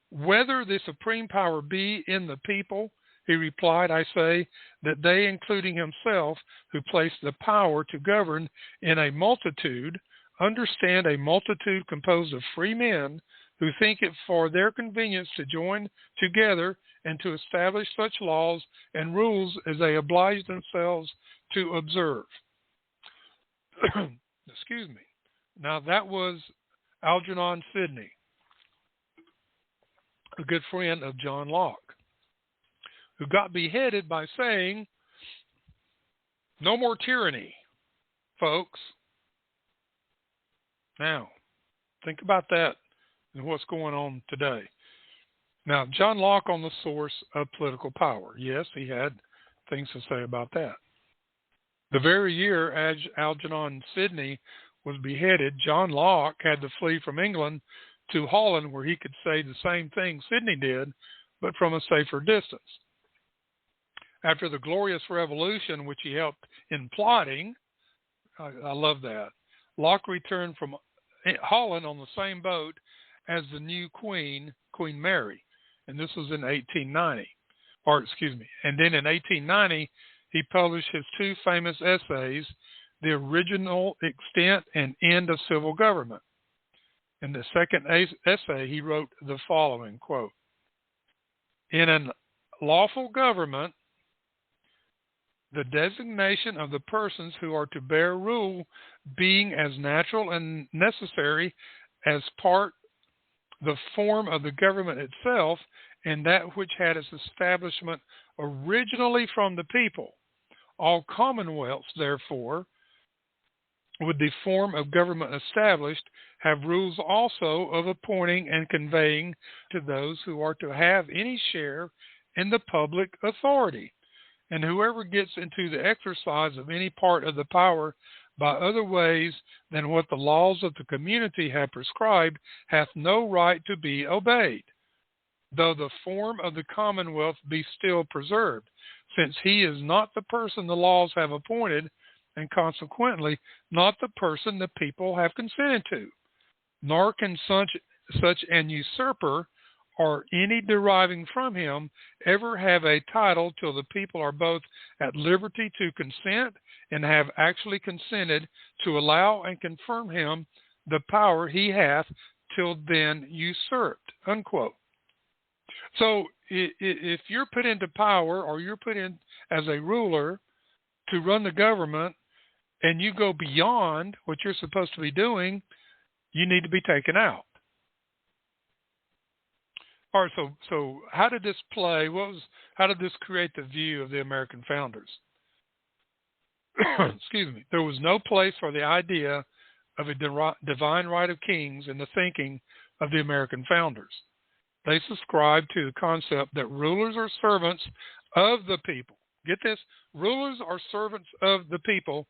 Whether the supreme power be in the people, he replied, I say that they, including himself, who placed the power to govern in a multitude, understand a multitude composed of free men who think it for their convenience to join together and to establish such laws and rules as they oblige themselves to observe. Excuse me. Now that was Algernon Sidney, a good friend of John Locke, who got beheaded by saying, "No more tyranny, folks." Now, think about that and what's going on today. Now, John Locke on the source of political power. Yes, he had things to say about that. The very year Algernon Sidney was beheaded, John Locke had to flee from England to Holland, where he could say the same thing Sidney did, but from a safer distance. After the Glorious Revolution, which he helped in plotting, I love that, Locke returned from Holland on the same boat as the new Queen Mary, and this was in 1890. And then in 1890, he published his two famous essays, The Original Extent and End of Civil Government. In the second essay, he wrote the following, quote, "In a lawful government, the designation of the persons who are to bear rule being as natural and necessary as part the form of the government itself, and that which had its establishment originally from the people. All commonwealths, therefore, with the form of government established, have rules also of appointing and conveying to those who are to have any share in the public authority. And whoever gets into the exercise of any part of the power by other ways than what the laws of the community have prescribed hath no right to be obeyed, though the form of the commonwealth be still preserved, since he is not the person the laws have appointed, and consequently not the person the people have consented to. Nor can such an usurper or any deriving from him ever have a title till the people are both at liberty to consent and have actually consented to allow and confirm him the power he hath till then usurped, unquote. So if you're put into power or you're put in as a ruler to run the government and you go beyond what you're supposed to be doing, you need to be taken out. All right, so how did this play? How did this create the view of the American founders? Excuse me. There was no place for the idea of a divine right of kings in the thinking of the American founders. They subscribed to the concept that rulers are servants of the people. Get this, rulers are servants of the people,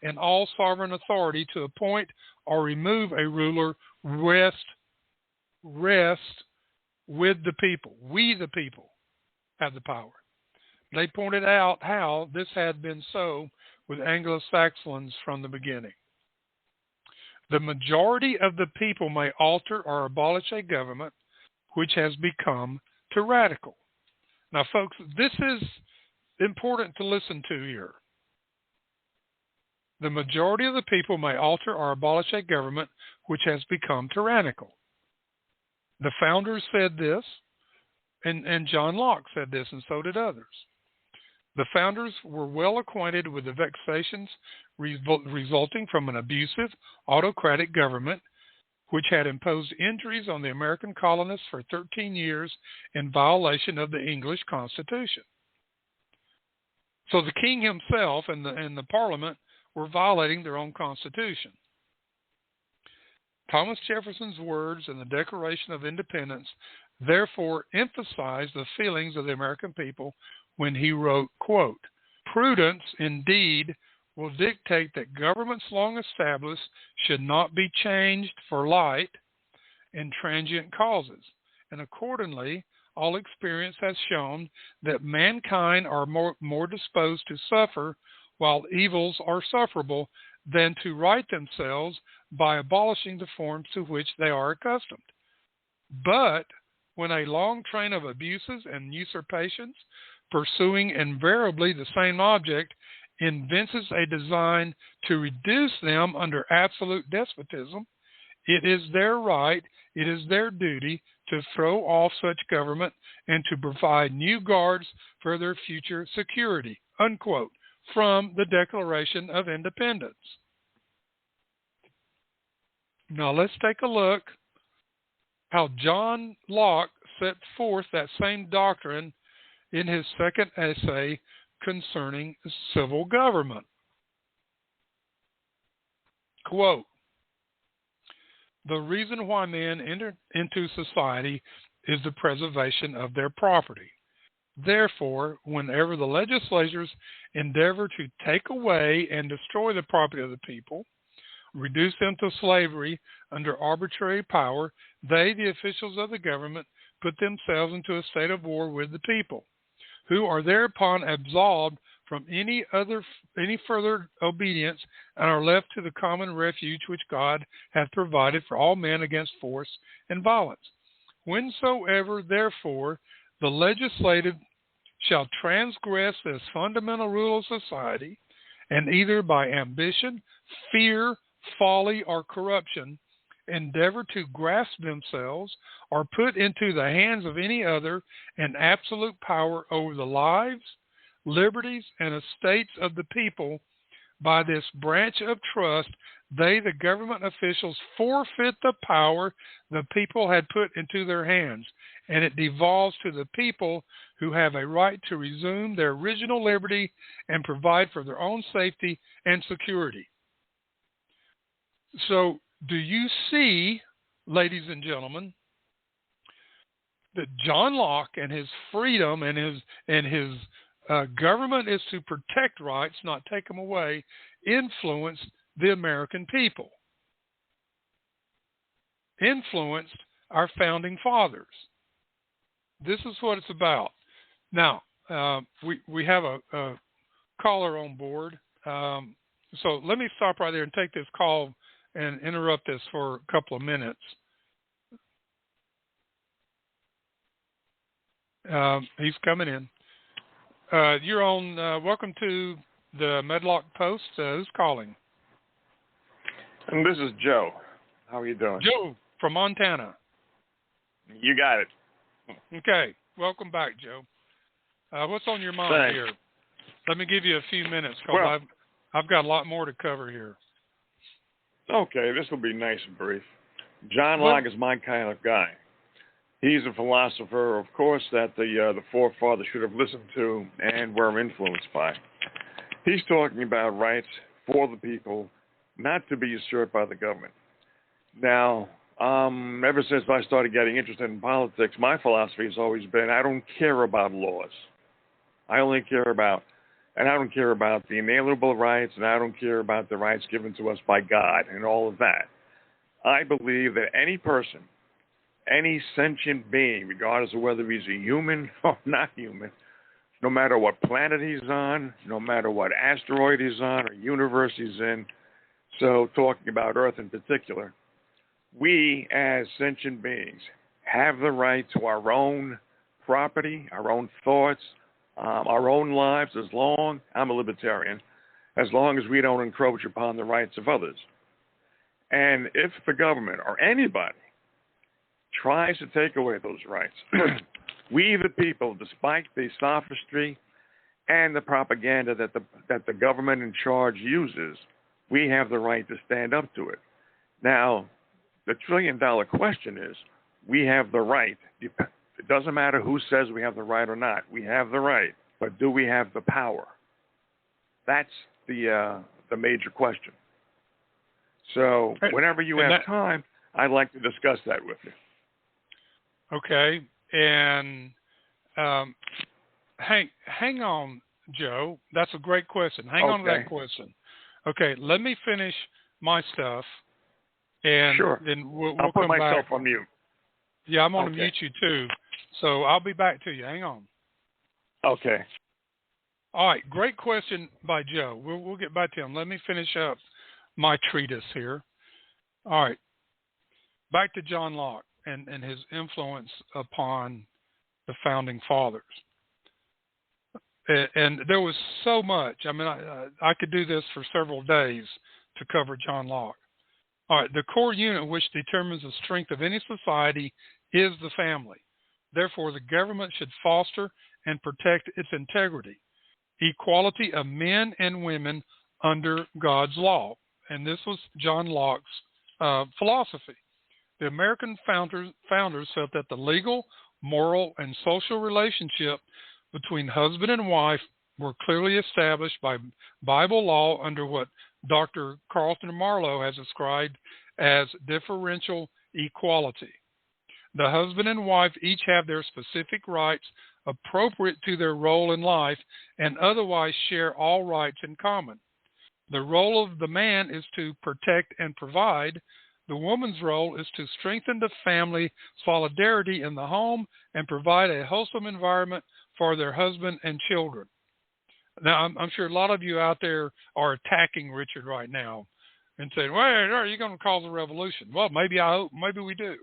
and all sovereign authority to appoint or remove a ruler rests with the people. We, the people, have the power. They pointed out how this had been so with Anglo-Saxons from the beginning. The majority of the people may alter or abolish a government which has become tyrannical. Now, folks, this is important to listen to here. The majority of the people may alter or abolish a government which has become tyrannical. The founders said this, and John Locke said this, and so did others. The founders were well acquainted with the vexations resulting from an abusive, autocratic government which had imposed injuries on the American colonists for 13 years in violation of the English Constitution. So the king himself and the Parliament were violating their own Constitution. Thomas Jefferson's words in the Declaration of Independence therefore emphasized the feelings of the American people when he wrote, quote, "Prudence, indeed, will dictate that governments long established should not be changed for light and transient causes, and accordingly, all experience has shown that mankind are more disposed to suffer while evils are sufferable than to right themselves by abolishing the forms to which they are accustomed. But when a long train of abuses and usurpations, pursuing invariably the same object, evinces a design to reduce them under absolute despotism, it is their right, it is their duty to throw off such government and to provide new guards for their future security," unquote, from the Declaration of Independence. Now let's take a look how John Locke set forth that same doctrine in his second essay concerning civil government. Quote, "The reason why men enter into society is the preservation of their property. Therefore, whenever the legislators endeavor to take away and destroy the property of the people, reduce them to slavery under arbitrary power, they, the officials of the government, put themselves into a state of war with the people, who are thereupon absolved from any further obedience and are left to the common refuge which God hath provided for all men against force and violence. Whensoever, therefore, the legislative shall transgress this fundamental rule of society, and either by ambition, fear, folly, or corruption, endeavor to grasp themselves or put into the hands of any other an absolute power over the lives, liberties, and estates of the people. By this branch of trust, they, the government officials, forfeit the power the people had put into their hands, and it devolves to the people who have a right to resume their original liberty and provide for their own safety and security. So, do you see, ladies and gentlemen, that John Locke and his freedom and his government is to protect rights, not take them away, influenced the American people, influenced our founding fathers. This is what it's about. Now, we have a caller on board, so let me stop right there and take this call and interrupt this for a couple of minutes. He's coming in. You're on. Welcome to the Medlock Post. Who's calling? And this is Joe. How are you doing? Joe from Montana. You got it. Okay. Welcome back, Joe. What's on your mind Thanks. here? Let me give you a few minutes because I've got a lot more to cover here. Okay, this will be nice and brief. John Locke is my kind of guy. He's a philosopher, of course, that the forefathers should have listened to and were influenced by. He's talking about rights for the people, not to be usurped by the government. Now, ever since I started getting interested in politics, my philosophy has always been I don't care about laws. I don't care about the inalienable rights, and I don't care about the rights given to us by God and all of that. I believe that any person, any sentient being, regardless of whether he's a human or not human, no matter what planet he's on, no matter what asteroid he's on or universe he's in, so talking about Earth in particular, we as sentient beings have the right to our own property, our own thoughts, our own lives, I'm a libertarian, as long as we don't encroach upon the rights of others. And if the government or anybody tries to take away those rights, we the people, despite the sophistry and the propaganda that the government in charge uses, we have the right to stand up to it. Now, the trillion-dollar question is, we have the right. It doesn't matter who says we have the right or not. We have the right, but do we have the power? That's the major question. So whenever you have time, I'd like to discuss that with you. Okay, and hang on, Joe. That's a great question. Hang on to that question. Okay, let me finish my stuff, and sure. Then we'll I'll put come myself back. on mute. Yeah, I'm going to mute you too. So I'll be back to you. Hang on. Okay. All right, great question by Joe. We'll get back to him. Let me finish up my treatise here. All right, back to John Locke and his influence upon the founding fathers. And there was so much. I mean, I could do this for several days to cover John Locke. All right, the core unit which determines the strength of any society is the family. Therefore, the government should foster and protect its integrity, equality of men and women under God's law. And this was John Locke's philosophy. The American founders felt that the legal, moral, and social relationship between husband and wife were clearly established by Bible law under what Dr. Carlton Marlowe has described as differential equality. The husband and wife each have their specific rights appropriate to their role in life and otherwise share all rights in common. The role of the man is to protect and provide. The woman's role is to strengthen the family solidarity in the home and provide a wholesome environment for their husband and children. Now, I'm sure a lot of you out there are attacking Richard right now and saying, "Well, are you going to cause a revolution?" Well, maybe we do.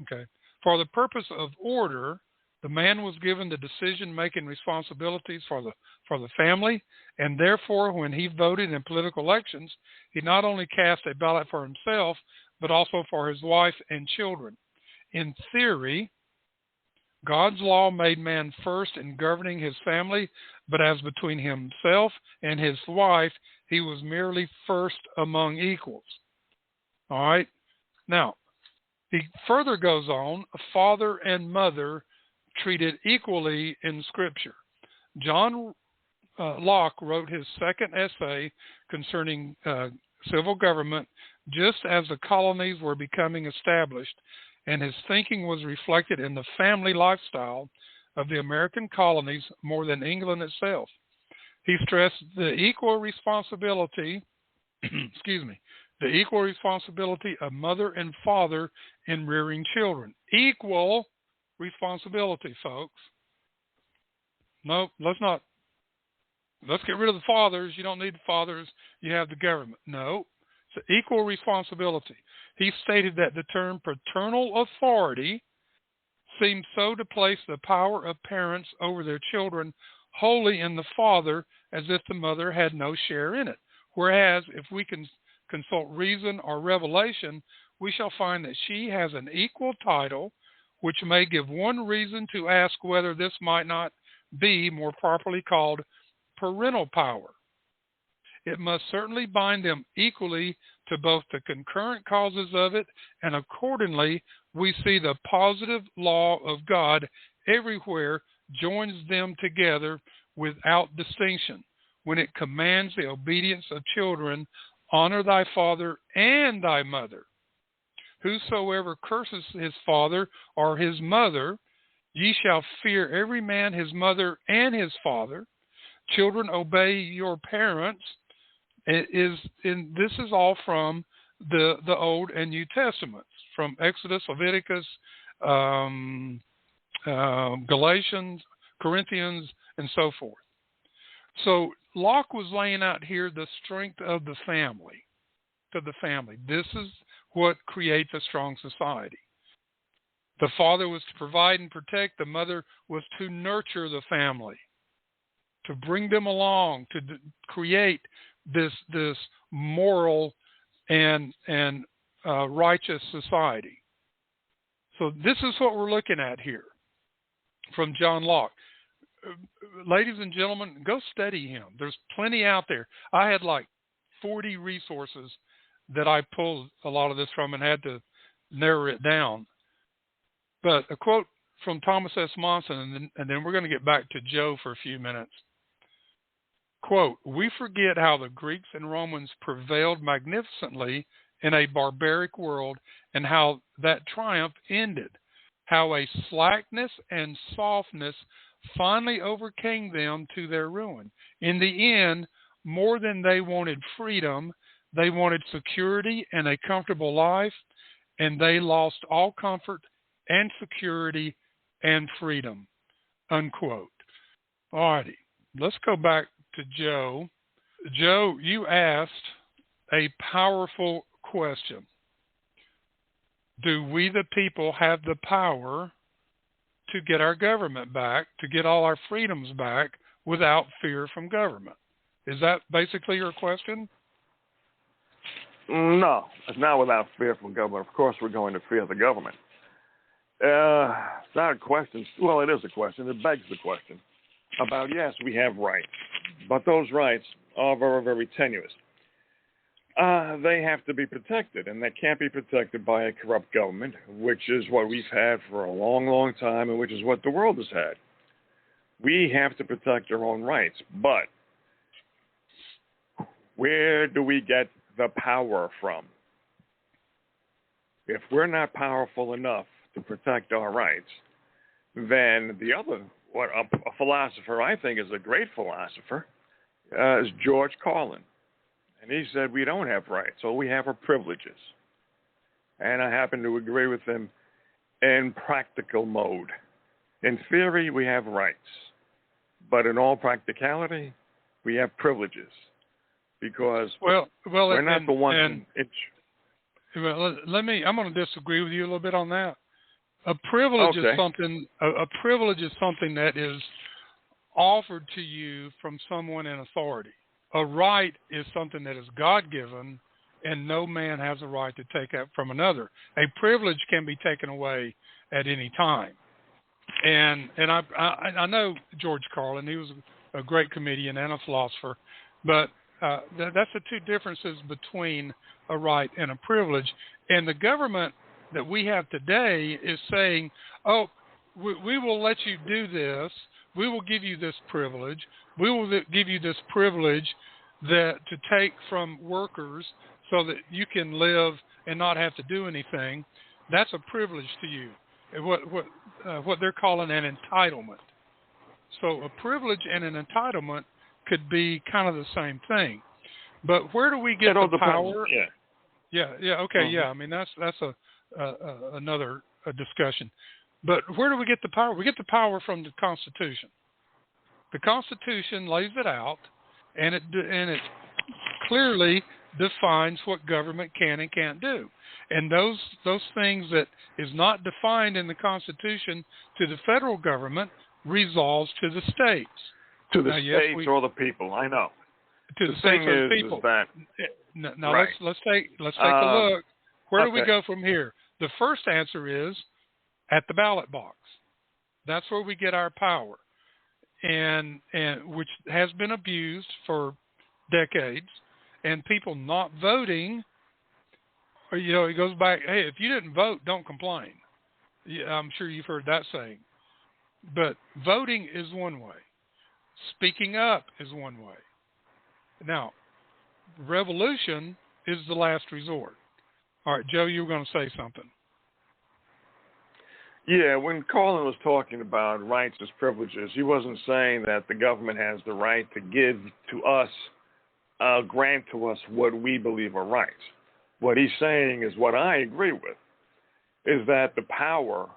Okay. For the purpose of order, the man was given the decision-making responsibilities for the family, and therefore, when he voted in political elections, he not only cast a ballot for himself, but also for his wife and children. In theory, God's law made man first in governing his family, but as between himself and his wife, he was merely first among equals. All right? Now, he further goes on, father and mother treated equally in Scripture. John Locke wrote his second essay concerning civil government just as the colonies were becoming established, and his thinking was reflected in the family lifestyle of the American colonies more than England itself. He stressed the equal responsibility, the equal responsibility of mother and father in rearing children. Equal responsibility, folks. No, let's get rid of the fathers. You don't need the fathers. You have the government. No, it's equal responsibility. He stated that the term paternal authority seems so to place the power of parents over their children wholly in the father, as if the mother had no share in it. Whereas, if we can consult reason or revelation, we shall find that she has an equal title, which may give one reason to ask whether this might not be more properly called parental power. It must certainly bind them equally to both the concurrent causes of it, and accordingly, we see the positive law of God everywhere joins them together without distinction when it commands the obedience of children. Honor thy father and thy mother. Whosoever curses his father or his mother, ye shall fear every man his mother and his father. Children, obey your parents. This is all from the Old and New Testaments, from Exodus, Leviticus, Galatians, Corinthians, and so forth. So Locke was laying out here the strength of the family, to the family. This is what creates a strong society. The father was to provide and protect. The mother was to nurture the family, to bring them along, to create this moral and righteous society. So this is what we're looking at here from John Locke. Ladies and gentlemen, go study him. There's plenty out there. I had like 40 resources that I pulled a lot of this from and had to narrow it down. But a quote from Thomas S. Monson, and then we're going to get back to Joe for a few minutes. Quote, we forget how the Greeks and Romans prevailed magnificently in a barbaric world and how that triumph ended, how a slackness and softness finally overcame them to their ruin. In the end, more than they wanted freedom, they wanted security and a comfortable life, and they lost all comfort and security and freedom, unquote. All righty, let's go back to Joe. Joe, you asked a powerful question. Do we, the people, have the power to get our government back, to get all our freedoms back without fear from government? Is that basically your question? No, it's not without fear from government. Of course, we're going to fear the government. It's not a question. Well, it is a question. It begs the question about, yes, we have rights, but those rights are very, very tenuous. They have to be protected, and they can't be protected by a corrupt government, which is what we've had for a long, long time, and which is what the world has had. We have to protect our own rights, but where do we get the power from? If we're not powerful enough to protect our rights, then a philosopher I think is a great philosopher is George Carlin. And he said we don't have rights, all we have are privileges. And I happen to agree with him in practical mode. In theory, we have rights. But in all practicality, we have privileges. Because we're not the ones Well, I'm going to disagree with you a little bit on that. A privilege is something. A privilege is something that is offered to you from someone in authority. A right is something that is God-given, and no man has a right to take that from another. A privilege can be taken away at any time. And I know George Carlin. He was a great comedian and a philosopher. But that's the two differences between a right and a privilege. And the government that we have today is saying, oh, we will let you do this. We will give you this privilege. We will give you this privilege to take from workers so that you can live and not have to do anything. That's a privilege to you. What they're calling an entitlement. So a privilege and an entitlement could be kind of the same thing. But where do we get the power? Yeah. Okay. Mm-hmm. Yeah. I mean, that's another discussion. But where do we get the power? We get the power from the Constitution. The Constitution lays it out, and it clearly defines what government can and can't do. And those things that is not defined in the Constitution to the federal government resolves to the states. To the states or the people, I know. To the states or the people. Now right. let's take a look. Where do we go from here? The first answer is at the ballot box. That's where we get our power, and which has been abused for decades. And people not voting, it goes back, hey, if you didn't vote, don't complain. Yeah, I'm sure you've heard that saying. But voting is one way. Speaking up is one way. Now, revolution is the last resort. All right, Joe, you were going to say something. Yeah, when Colin was talking about rights as privileges, he wasn't saying that the government has the right to give to us, grant to us what we believe are rights. What he's saying is what I agree with, is that the power,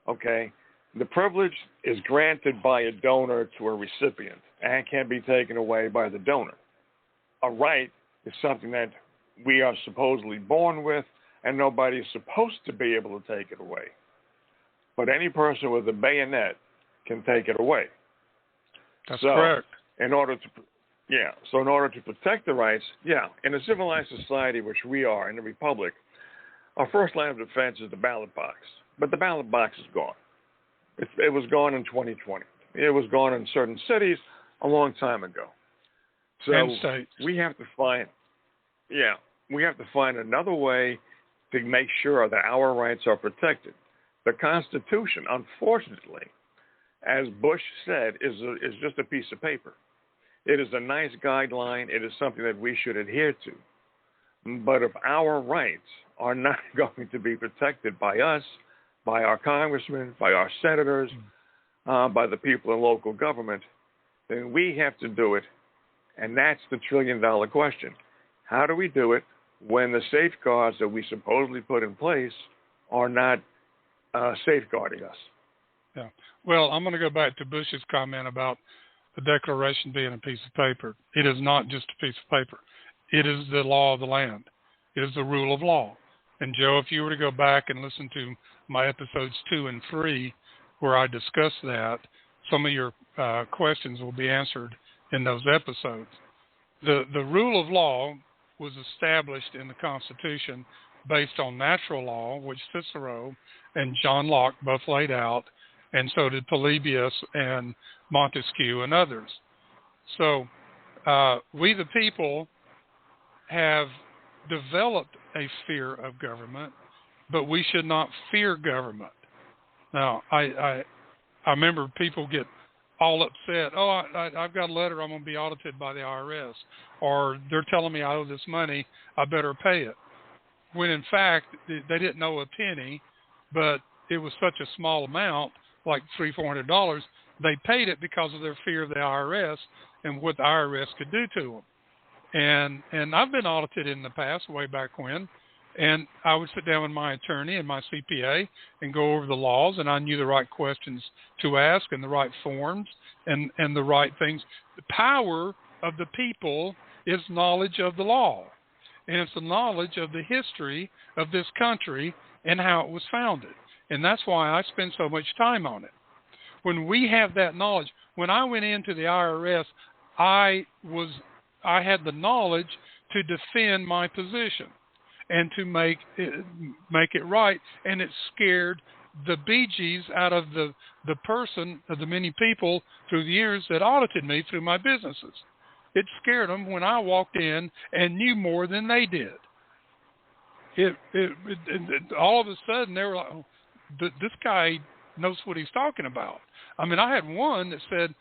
the privilege is granted by a donor to a recipient and can be taken away by the donor. A right is something that we are supposedly born with, and nobody is supposed to be able to take it away. But any person with a bayonet can take it away. That's correct. In order to protect the rights, in a civilized society, which we are, in the Republic, our first line of defense is the ballot box. But the ballot box is gone. It was gone in 2020. It was gone in certain cities a long time ago. So we have to find another way to make sure that our rights are protected. The Constitution, unfortunately, as Bush said, is just a piece of paper. It is a nice guideline. It is something that we should adhere to. But if our rights are not going to be protected by us, by our congressmen, by our senators, by the people in local government, then we have to do it. And that's the trillion-dollar question. How do we do it when the safeguards that we supposedly put in place are not safeguarding us? Yeah. Well, I'm going to go back to Bush's comment about the Declaration being a piece of paper. It is not just a piece of paper. It is the law of the land. It is the rule of law. And Joe, if you were to go back and listen to my episodes 2 and 3, where I discuss that, some of your questions will be answered in those episodes. The rule of law was established in the Constitution based on natural law, which Cicero and John Locke both laid out, and so did Polybius and Montesquieu and others. So we the people have developed a fear of government, but we should not fear government. Now, I remember people get all upset. Oh, I've got a letter. I'm going to be audited by the IRS. Or they're telling me I owe this money. I better pay it. When, in fact, they didn't owe a penny, but it was such a small amount, like $300-400, they paid it because of their fear of the IRS and what the IRS could do to them. And I've been audited in the past, way back when, and I would sit down with my attorney and my CPA and go over the laws, and I knew the right questions to ask and the right forms and the right things. The power of the people is knowledge of the law, and it's the knowledge of the history of this country and how it was founded. And that's why I spend so much time on it. When we have that knowledge, when I went into the IRS, I had the knowledge to defend my position and to make it right, and it scared the Bee Gees out of the person, of the many people through the years that audited me through my businesses. It scared them when I walked in and knew more than they did. It all of a sudden they were like, oh, this guy knows what he's talking about. I mean, I had one that said,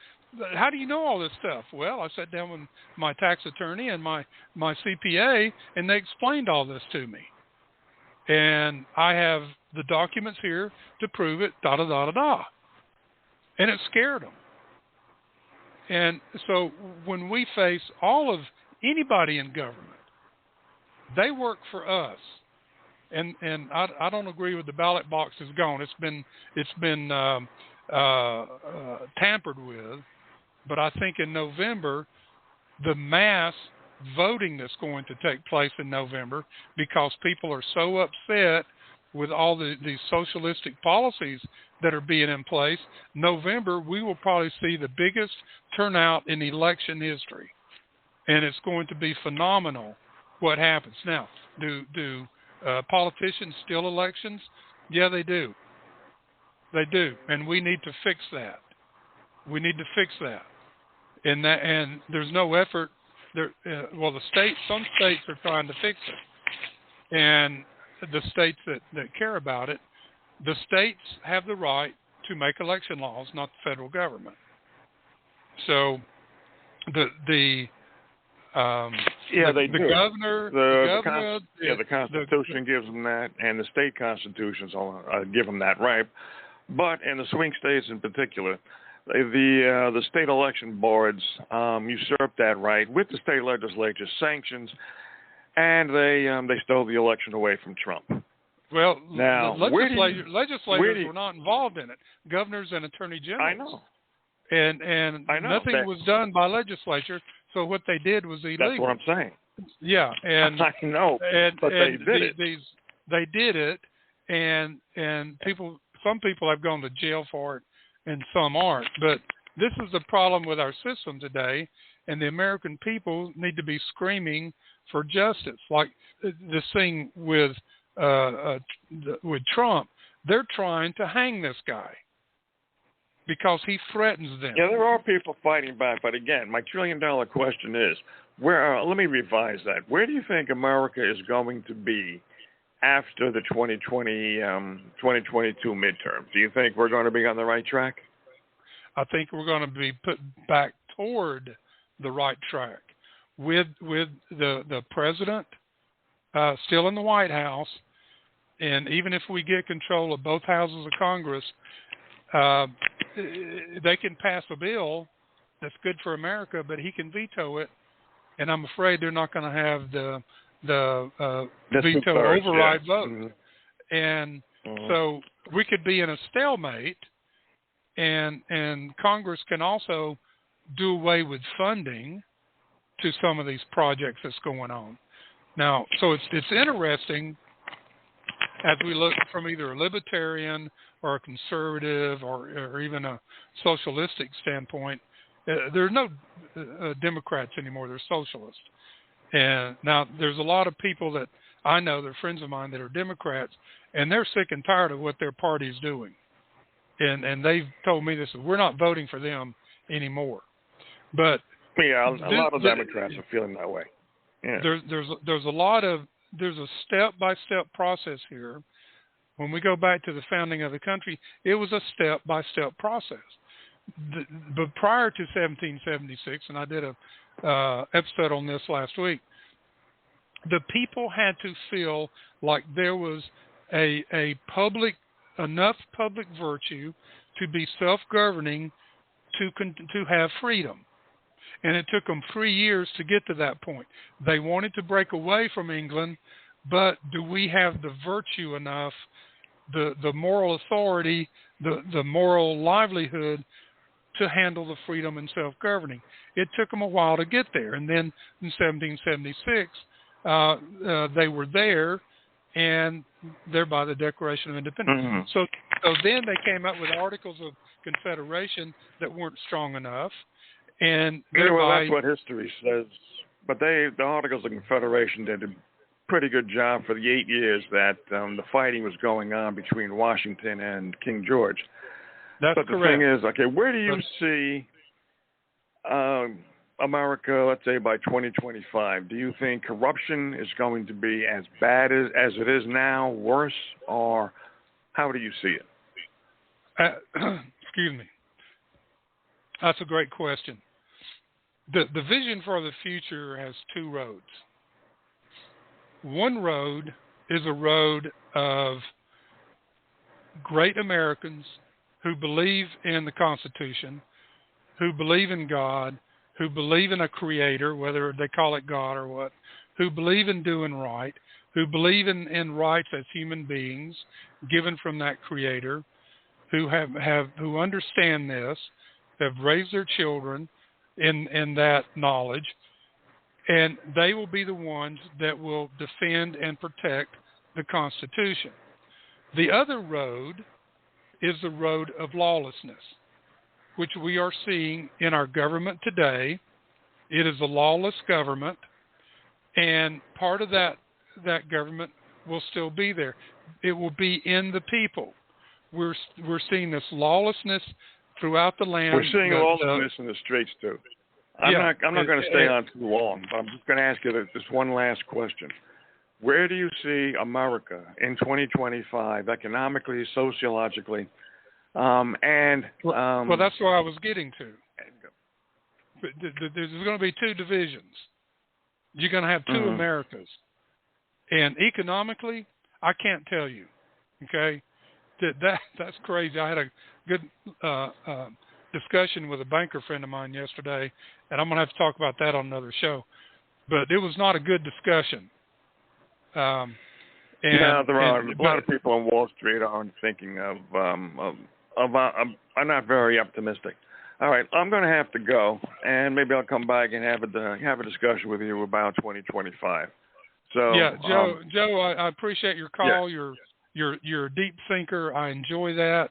how do you know all this stuff? Well, I sat down with my tax attorney and my CPA, and they explained all this to me. And I have the documents here to prove it, da-da-da-da-da. And it scared them. And so when we face all of anybody in government, they work for us. And I don't agree with the ballot box is gone. It's been tampered with. But I think in November, the mass voting that's going to take place in November, because people are so upset with all these socialistic policies that are being in place, November, we will probably see the biggest turnout in election history. And it's going to be phenomenal what happens. Now, do politicians steal elections? Yeah, they do. They do. And we need to fix that. We need to fix that. And there's no effort. Some states are trying to fix it. And the states that care about it, the states have the right to make election laws, not the federal government. So the governor, the Constitution gives them that, and the state constitutions give them that right. But in the swing states in particular, the state election boards usurp that right with the state legislature sanctions, and they stole the election away from Trump. Well, now, legislators were not involved in it. Governors and attorney generals. I know. And nothing was done by legislature. So what they did was illegal. That's what I'm saying. Yeah, and I know. But they did it. They did it, and some people have gone to jail for it, and some aren't. But this is the problem with our system today, and the American people need to be screaming for justice. Like this thing with Trump, they're trying to hang this guy because he threatens them. Yeah, there are people fighting back, but again, my $1 trillion question is, let me revise that. Where do you think America is going to be after the 2022 midterms? Do you think we're going to be on the right track? I think we're going to be put back toward the right track with the president still in the White House, and even if we get control of both houses of Congress, they can pass a bill that's good for America, but he can veto it, and I'm afraid they're not going to have the veto override vote. Mm-hmm. And so we could be in a stalemate, and Congress can also do away with funding to some of these projects that's going on. Now, so it's interesting as we look from either a libertarian or a conservative or even a socialistic standpoint. There are no Democrats anymore. They're socialists. And now there's a lot of people that I know, they're friends of mine that are Democrats, and they're sick and tired of what their party's doing. And they've told me this, we're not voting for them anymore. But yeah, a lot of Democrats are feeling that way. Yeah. There's a step-by-step process here. When we go back to the founding of the country, it was a step-by-step process. But prior to 1776, and I did a episode on this last week, the people had to feel like there was enough public virtue to be self-governing to have freedom. And it took them 3 years to get to that point. They wanted to break away from England, but do we have the virtue enough, the moral authority, the moral livelihood to handle the freedom and self-governing? It took them a while to get there. And then in 1776, they were there, and thereby the Declaration of Independence. Mm-hmm. So then they came up with Articles of Confederation that weren't strong enough. And well, that's what history says. But the Articles of Confederation pretty good job for the 8 years that the fighting was going on between Washington and King George. That's but the correct. thing is, okay, where do you see America, let's say, by 2025? Do you think corruption is going to be as bad as it is now, worse, or how do you see it? Excuse me. That's a great question. The vision for the future has two roads. One road is a road of great Americans who believe in the Constitution, who believe in God, who believe in a creator, whether they call it God or what, who believe in doing right, who believe in rights as human beings given from that creator, who who understand this, have raised their children in that knowledge, and they will be the ones that will defend and protect the Constitution. The other road is the road of lawlessness, which we are seeing in our government today. It is a lawless government, and part of that government will still be there. It will be in the people. We're seeing this lawlessness throughout the land. We're seeing lawlessness in the streets too. I'm not going to stay on too long, but I'm just going to ask you this one last question. Where do you see America in 2025, economically, sociologically, well, that's what I was getting to. There's going to be two divisions. You're going to have two Americas. And economically, I can't tell you. Okay? That's crazy. I had a good discussion with a banker friend of mine yesterday, and I'm going to have to talk about that on another show. But it was not a good discussion. There are a lot of people on Wall Street aren't thinking of I'm not very optimistic. All right, I'm going to have to go, and maybe I'll come back and have a discussion with you about 2025. So yeah, Joe, I appreciate your call. Yeah. You're a deep thinker. I enjoy that.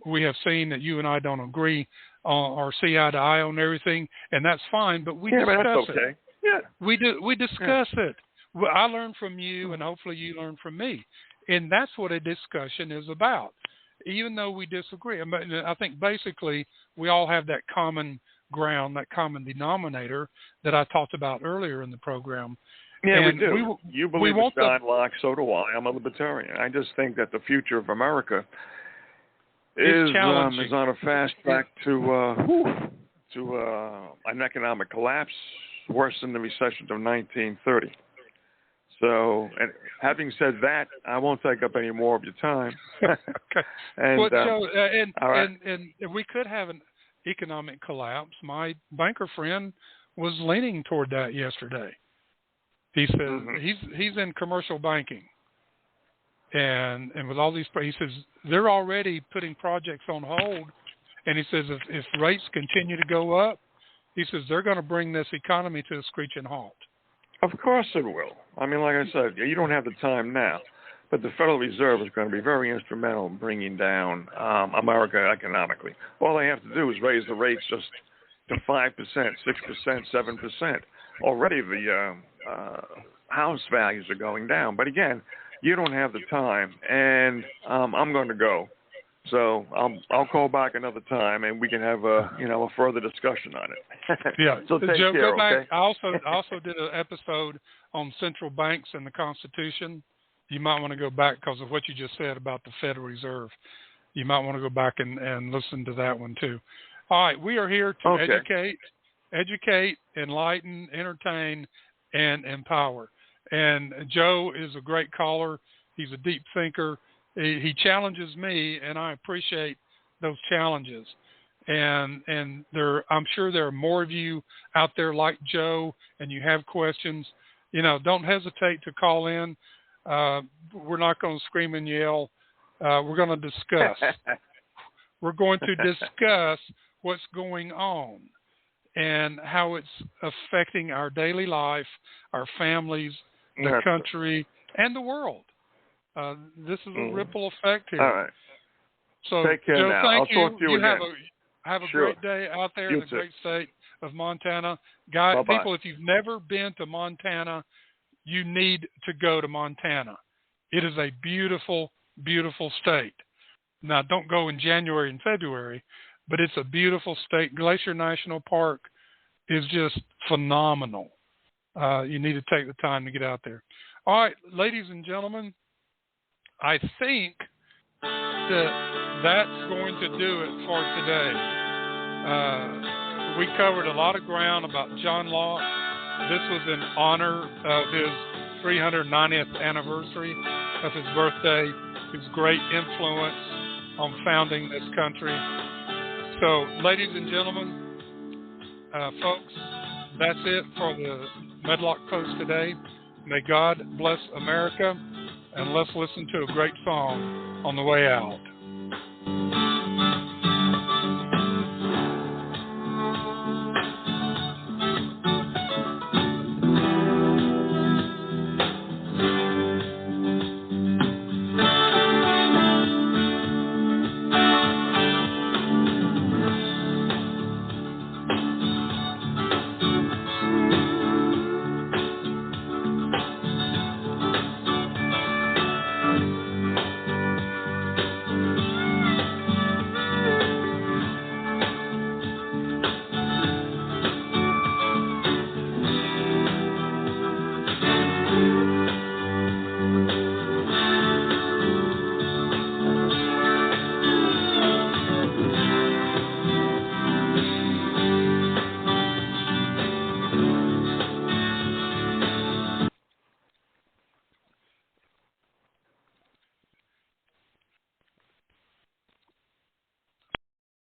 We have seen that you and I don't agree or see eye to eye on everything, and that's fine. But we discuss that's okay. it. Yeah, we discuss it. Well, I learn from you, and hopefully you learn from me, and that's what a discussion is about. Even though we disagree, I think basically we all have that common ground, that common denominator that I talked about earlier in the program. Yeah, and we do. You believe in John Locke, so do I. I'm a libertarian. I just think that the future of America is on a fast track to an economic collapse worse than the recession of 1930. So, and having said that, I won't take up any more of your time. Okay. And, well, Joe, right. and we could have an economic collapse. My banker friend was leaning toward that yesterday. He says he's in commercial banking, and with all these, he says they're already putting projects on hold, and he says if rates continue to go up, he says they're going to bring this economy to a screeching halt. Of course it will. I mean, like I said, you don't have the time now, but the Federal Reserve is going to be very instrumental in bringing down America economically. All they have to do is raise the rates just to 5%, 6%, 7%. Already the house values are going down. But again, you don't have the time, and I'm going to go. So I'll call back another time, and we can have a further discussion on it. Yeah. So take Joe, care, go back. okay? I also did an episode on central banks and the Constitution. You might want to go back because of what you just said about the Federal Reserve. You might want to go back and listen to that one too. All right, we are here to educate, enlighten, entertain, and empower. And Joe is a great caller. He's a deep thinker. He challenges me, and I appreciate those challenges. And I'm sure there are more of you out there like Joe, and you have questions. Don't hesitate to call in. We're not going to scream and yell. We're going to discuss. We're going to discuss what's going on and how it's affecting our daily life, our families, the country, and the world. This is a ripple effect here. All right. So, take care Joe, now. thank I'll you. talk to you again. Have a Sure. great day out there You in the too. great state of Montana. Guys, Bye-bye. people, if you've never been to Montana, you need to go to Montana. It is a beautiful, beautiful state. Now, don't go in January and February, but it's a beautiful state. Glacier National Park is just phenomenal. You need to take the time to get out there. All right, ladies and gentlemen, I think that's going to do it for today. We covered a lot of ground about John Locke. This was in honor of his 390th anniversary of his birthday, his great influence on founding this country. So, ladies and gentlemen, folks, that's it for the Medlock Post today. May God bless America, and let's listen to a great song on the way out.